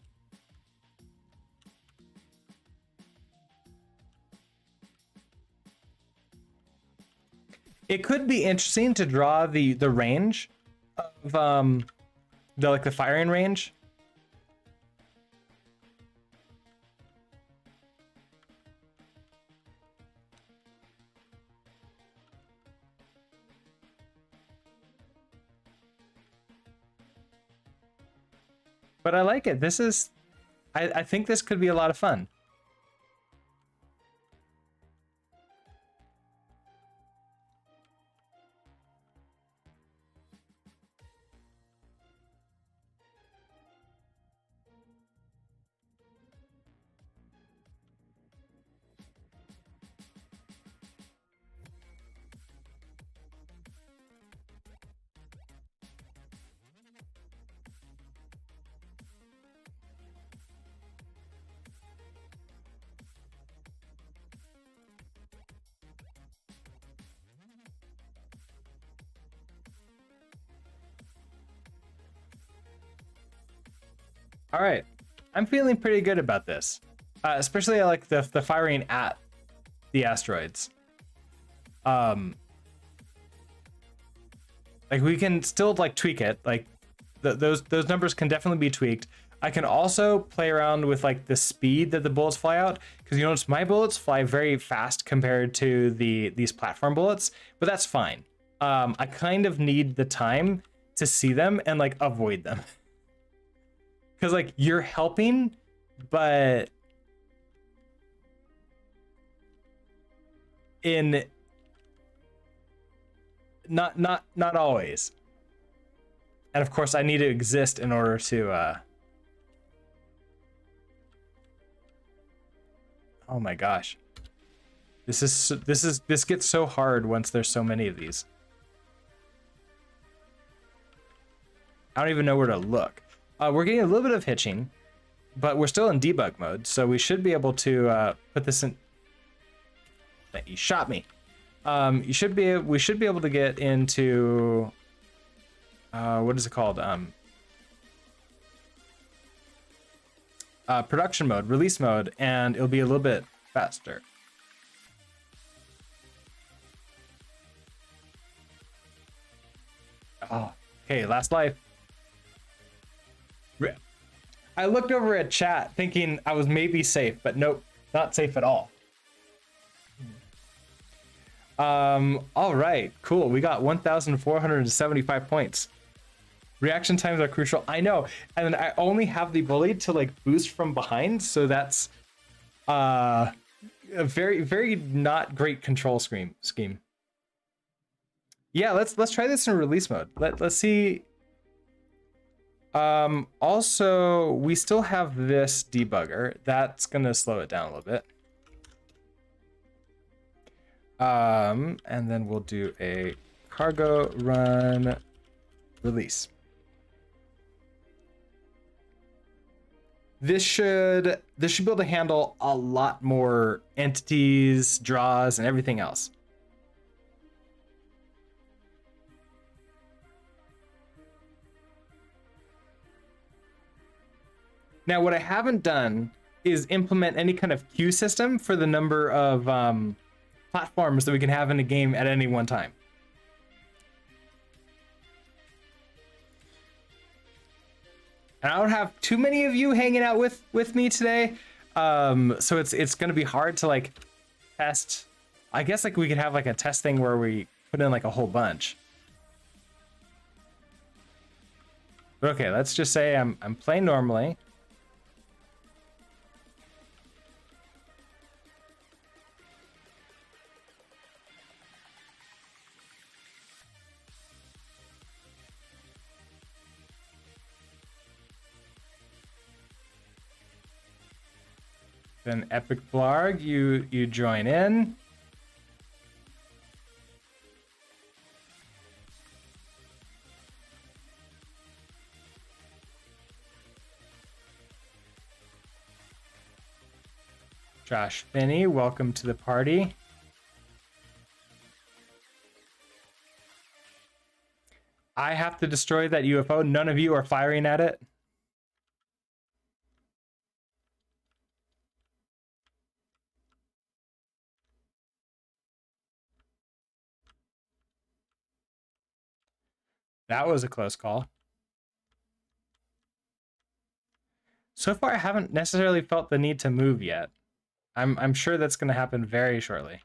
It could be interesting to draw the range of the firing range. But I like it. This is, I think this could be a lot of fun. All right, I'm feeling pretty good about this. Especially I like the firing at the asteroids. Like we can still like tweak it. Like those numbers can definitely be tweaked. I can also play around with like the speed that the bullets fly out, because you notice my bullets fly very fast compared to these platform bullets, but that's fine. I kind of need the time to see them and like avoid them. Because like you're helping, but in not always. And of course I need to exist in order to oh my gosh. This gets so hard once there's so many of these. I don't even know where to look. We're getting a little bit of hitching, but we're still in debug mode, so we should be able to put this in. You shot me. We should be able to get into what is it called? Production mode, release mode, and it'll be a little bit faster. Oh, okay, last life. I looked over at chat thinking I was maybe safe, but nope, not safe at all. All right, cool. We got 1,475 points. Reaction times are crucial. I know, and I only have the ability to like boost from behind, so that's a very not great control scheme. Yeah, let's try this in release mode. Let's see. Also, we still have this debugger. That's gonna slow it down a little bit. And then we'll do a cargo run release. This should be able to handle a lot more entities, draws, and everything else. Now, what I haven't done is implement any kind of queue system for the number of platforms that we can have in a game at any one time. And I don't have too many of you hanging out with me today, so it's going to be hard to like test. I guess like we could have like a test thing where we put in like a whole bunch. But okay, let's just say I'm playing normally. Then Epic Blarg, you join in. Josh Finney, welcome to the party. I have to destroy that UFO. None of you are firing at it. That was a close call. So far, I haven't necessarily felt the need to move yet. I'm sure that's going to happen very shortly.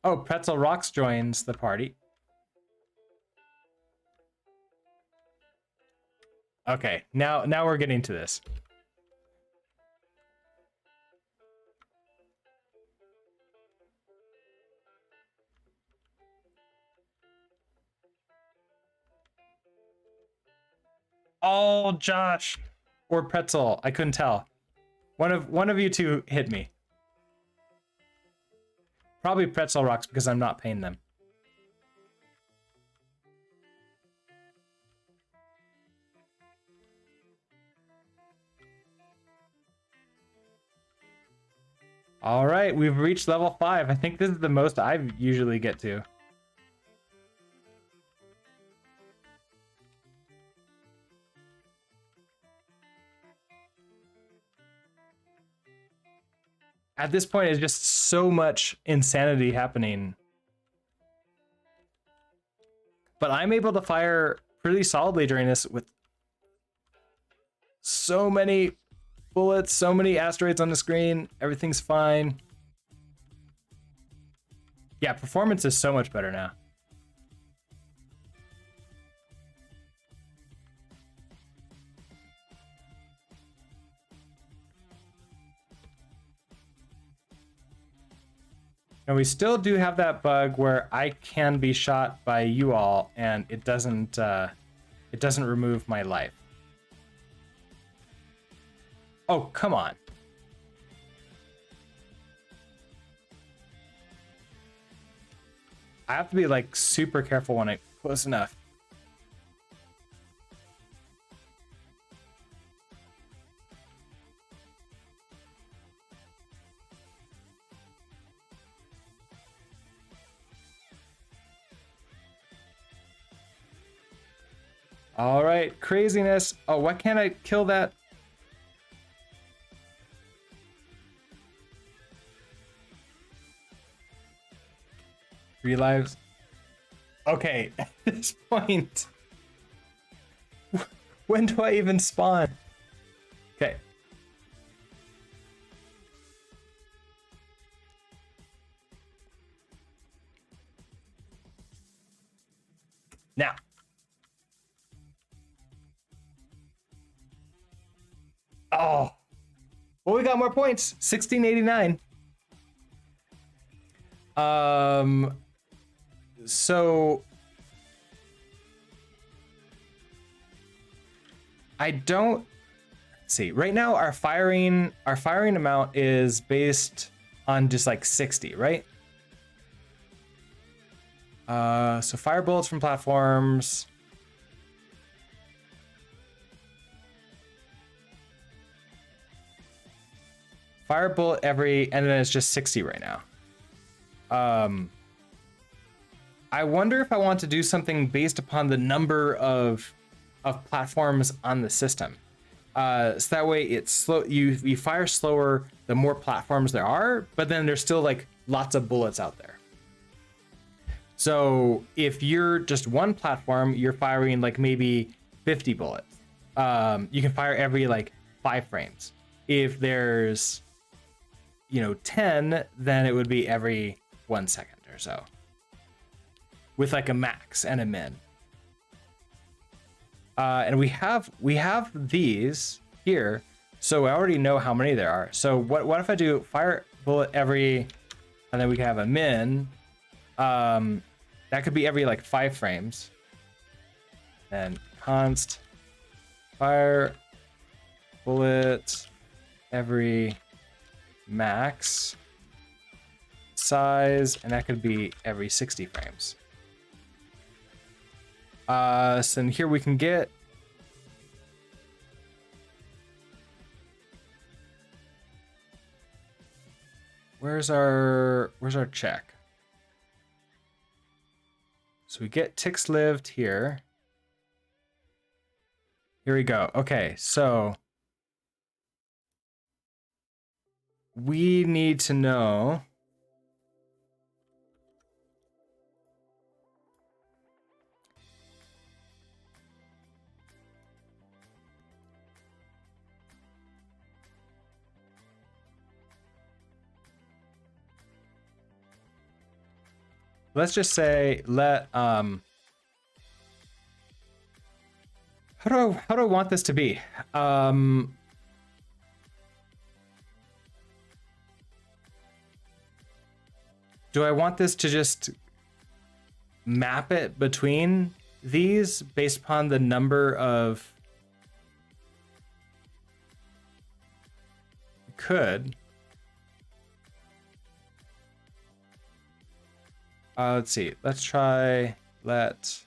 Oh, Pretzel Rocks joins the party. Okay, now we're getting to this. Oh, Josh or Pretzel, I couldn't tell. One of you two hit me. Probably Pretzel Rocks because I'm not paying them. All right, we've reached level 5. I think this is the most I usually get to. At this point, it's just so much insanity happening. But I'm able to fire pretty solidly during this with so many bullets, so many asteroids on the screen. Everything's fine. Yeah, performance is so much better now. And we still do have that bug where I can be shot by you all and it doesn't remove my life. Oh, come on. I have to be like super careful when I close enough. All right, craziness. Oh, why can't I kill that? Three lives. Okay, at this point, when do I even spawn? Okay. Now. Oh, well, we got more points. 1689. So I don't see right now. Our firing amount is based on just like 60, right? So fire bullets from platforms. Fire bullet every, and then it's just 60 right now. I wonder if I want to do something based upon the number of platforms on the system. So that way it's slow. You fire slower the more platforms there are, but then there's still like lots of bullets out there. So if you're just one platform, you're firing like maybe 50 bullets. You can fire every like 5 frames. If there's 10, then it would be every 1 second or so, with like a max and a min. And we have these here, so I already know how many there are. So what if I do fire bullet every, and then we can have a min. That could be every like 5 frames. And const fire bullet every max size, and that could be every 60 frames. So in here we can get where's our check? So we get ticks lived here. Here we go. Okay, so we need to know let's just say let how do I want this to be? Do I want this to just map it between these based upon the number of? Could. Let's see. Let's try let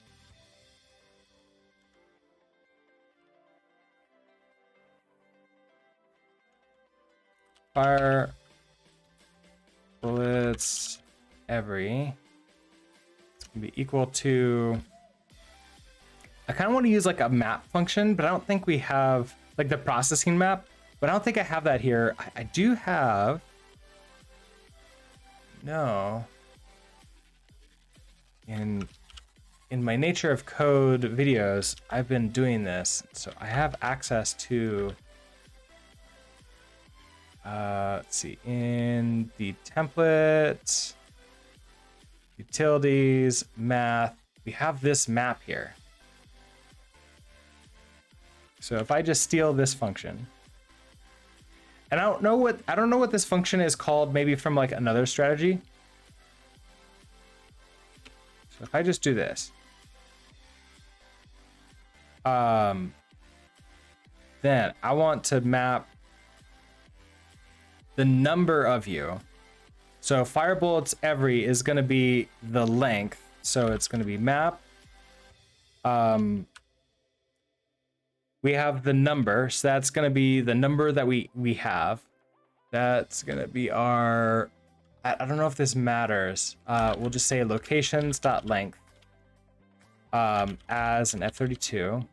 fire bullets every. It's gonna be equal to. I kind of want to use like a map function, but I don't think we have like the processing map, but I don't think I have that here. I do have. No. In my nature of code videos, I've been doing this, so I have access to. Let's see, in the template, utilities, math, we have this map here. So if I just steal this function, and I don't know what this function is called, maybe from like another strategy. So if I just do this, then I want to map the number of you. So fire bullets every is going to be the length. So it's going to be map. We have the number. So that's going to be the number that we have. That's going to be our, I don't know if this matters. We'll just say locations.length as an F32.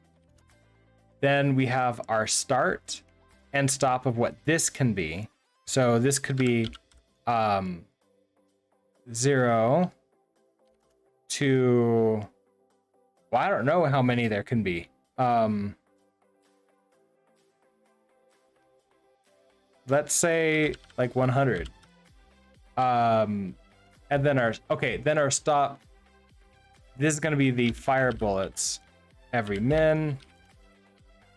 Then we have our start and stop of what this can be. So this could be 0 to, well, I don't know how many there can be. Let's say like 100. And then our stop. This is going to be the fire bullets every min,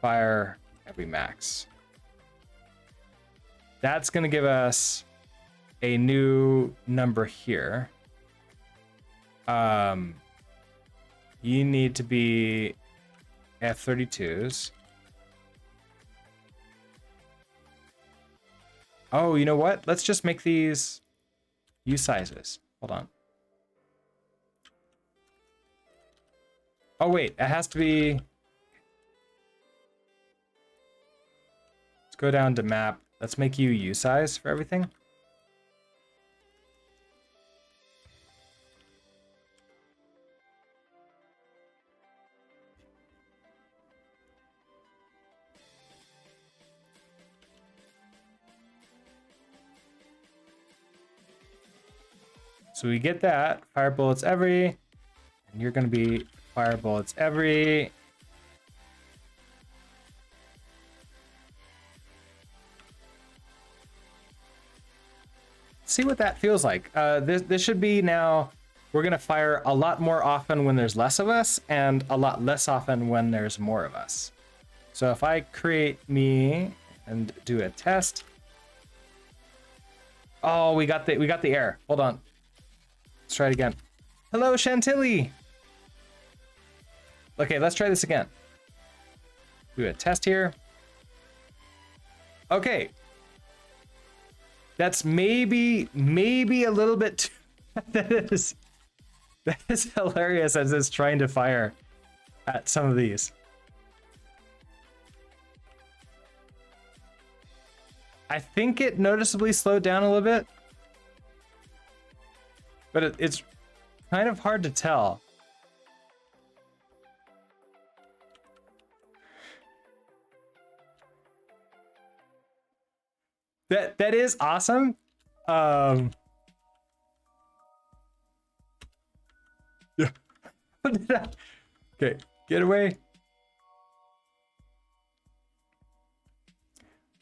fire every max. That's going to give us a new number here. You need to be F32s. Oh, you know what? Let's just make these U sizes. Hold on. Oh wait, it has to be. Let's go down to map. Let's make you U size for everything. So we get that, fire bullets every, and you're gonna be fire bullets every. See what that feels like. This should be now, we're gonna fire a lot more often when there's less of us, and a lot less often when there's more of us. So if I create me and do a test. Oh, we got the air. Hold on. Let's try it again. Hello, Chantilly. Okay, let's try this again. Do a test here. Okay. That's maybe a little bit too, that is hilarious as it's trying to fire at some of these. I think it noticeably slowed down a little bit. But it's kind of hard to tell. That is awesome. Yeah. Okay, get away.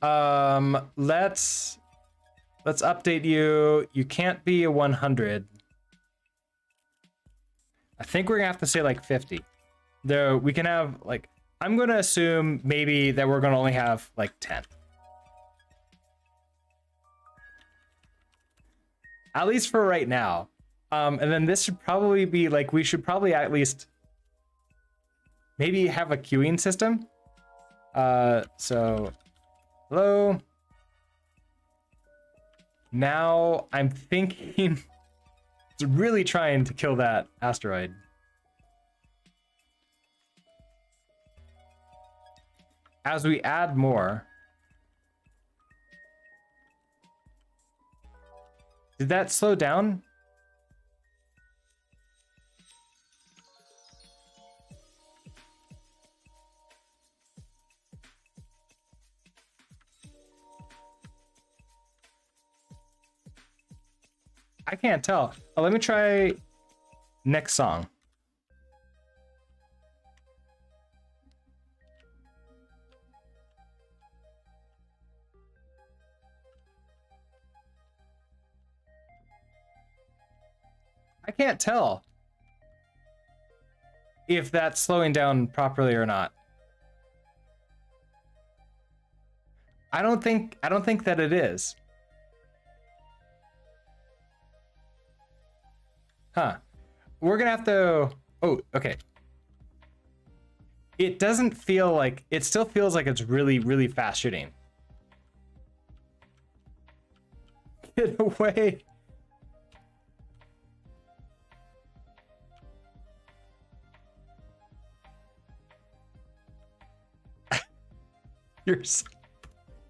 Let's update you. You can't be a 100. I think we're gonna have to say like 50. Though we can have like, I'm gonna assume maybe that we're gonna only have like 10. At least for right now. And then this should probably be like, we should probably at least maybe have a queuing system. So hello. Now I'm thinking it's really trying to kill that asteroid. As we add more. Did that slow down? I can't tell. Oh, let me try next song. I can't tell if that's slowing down properly or not. I don't think that it is. Huh. We're gonna have to. Oh, okay. It doesn't feel like, it still feels like it's really, really fast shooting. Get away.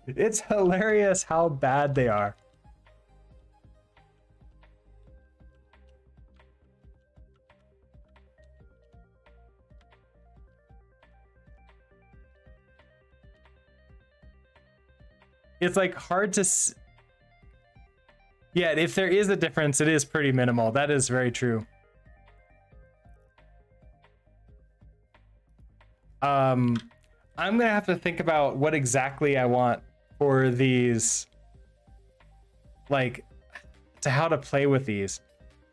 It's hilarious how bad they are. It's like hard to yeah, if there is a difference, it is pretty minimal. That is very true. I'm gonna have to think about what exactly I want for these, like, to how to play with these.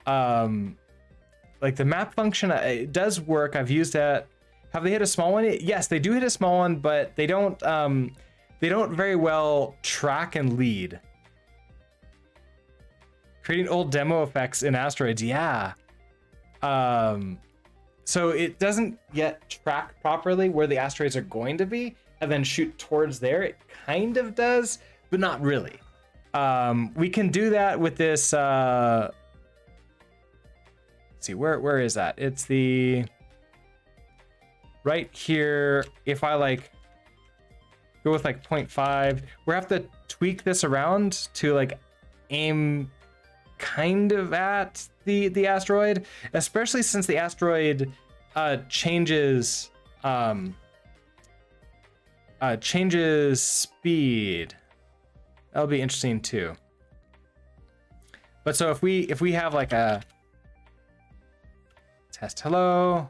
Like the map function, it does work. I've used that. Have they hit a small one? Yes, they do hit a small one, but they don't very well track and lead. Creating old demo effects in Asteroids, yeah. So it doesn't yet track properly where the asteroids are going to be and then shoot towards there. It kind of does, but not really. We can do that with this. Let's see, where is that? It's the right here. If I like go with like 0.5, we have to tweak this around to like aim kind of at the asteroid, especially since the asteroid changes speed. That'll be interesting too. But so if we have like a test hello,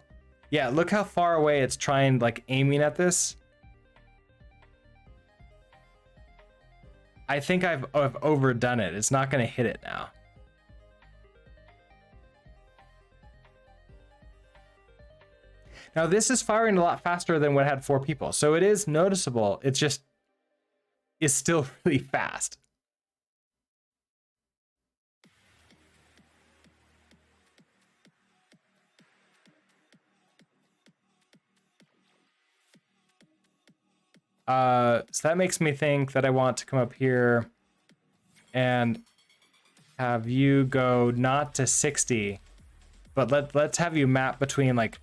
yeah, look how far away it's trying, like aiming at this. I think I've overdone it. It's not going to hit it now. Now this is firing a lot faster than what had 4 people, so it is noticeable. It's just, it's still really fast. So that makes me think that I want to come up here and have you go not to 60, but let's have you map between like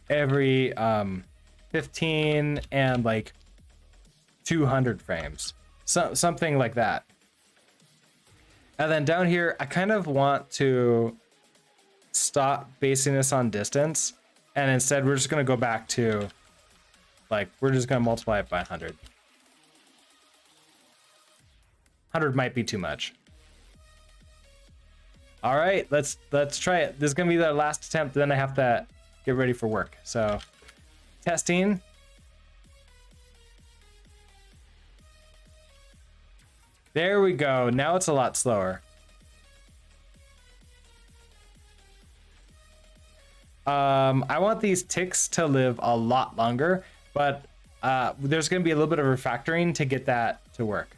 every 15 and like 200 frames, something like that. And then down here, I kind of want to stop basing this on distance, and instead we're just going to go back to like, we're just going to multiply it by 100. 100 might be too much. All right, let's try it. This is going to be the last attempt, then I have to get ready for work. So testing. There we go. Now it's a lot slower. I want these ticks to live a lot longer, but there's going to be a little bit of refactoring to get that to work.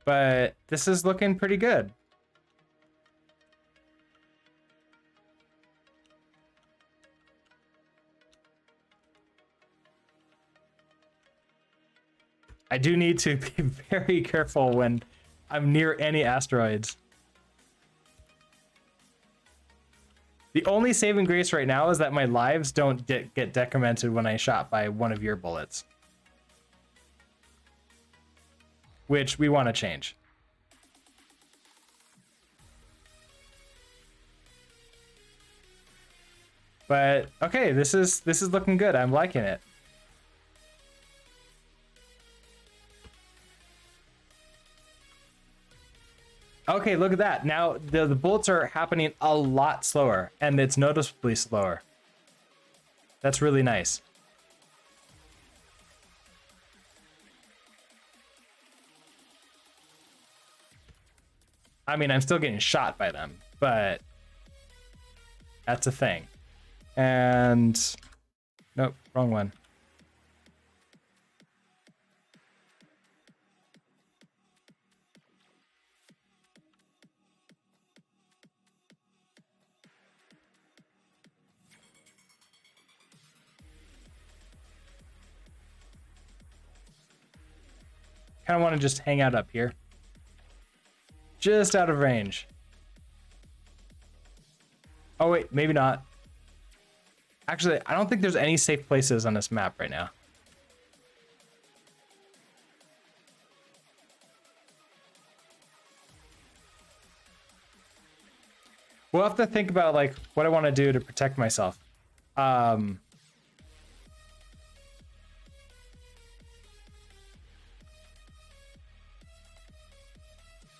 But this is looking pretty good. I do need to be very careful when I'm near any asteroids. The only saving grace right now is that my lives don't get decremented when I shot by one of your bullets, which we want to change. But okay, this is looking good. I'm liking it. Okay, look at that. Now the bullets are happening a lot slower, and it's noticeably slower. That's really nice. I mean, I'm still getting shot by them, but that's a thing. And nope, wrong one. Kind of want to just hang out up here. Just out of range. Oh wait, maybe not. Actually, I don't think there's any safe places on this map right now. We'll have to think about like what I want to do to protect myself.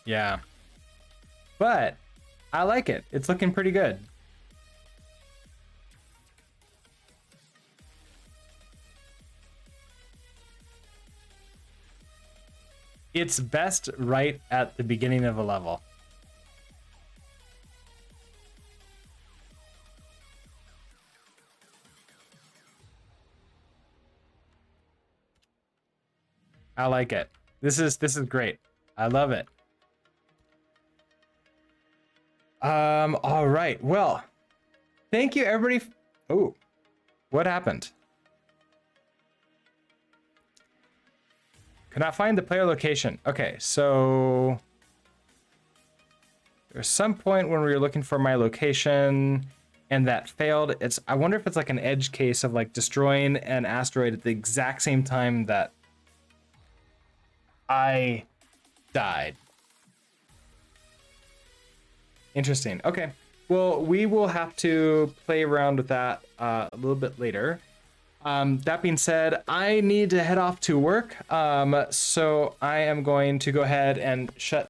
Yeah. But I like it. It's looking pretty good. It's best right at the beginning of a level. I like it. This is great. I love it. All right. Well, thank you everybody. Oh, What happened? Could not find the player location. Okay, so there's some point when we were looking for my location and that failed. I wonder if it's like an edge case of like destroying an asteroid at the exact same time that I died. Interesting. Okay. Well, we will have to play around with that a little bit later. That being said, I need to head off to work. So I am going to go ahead and shut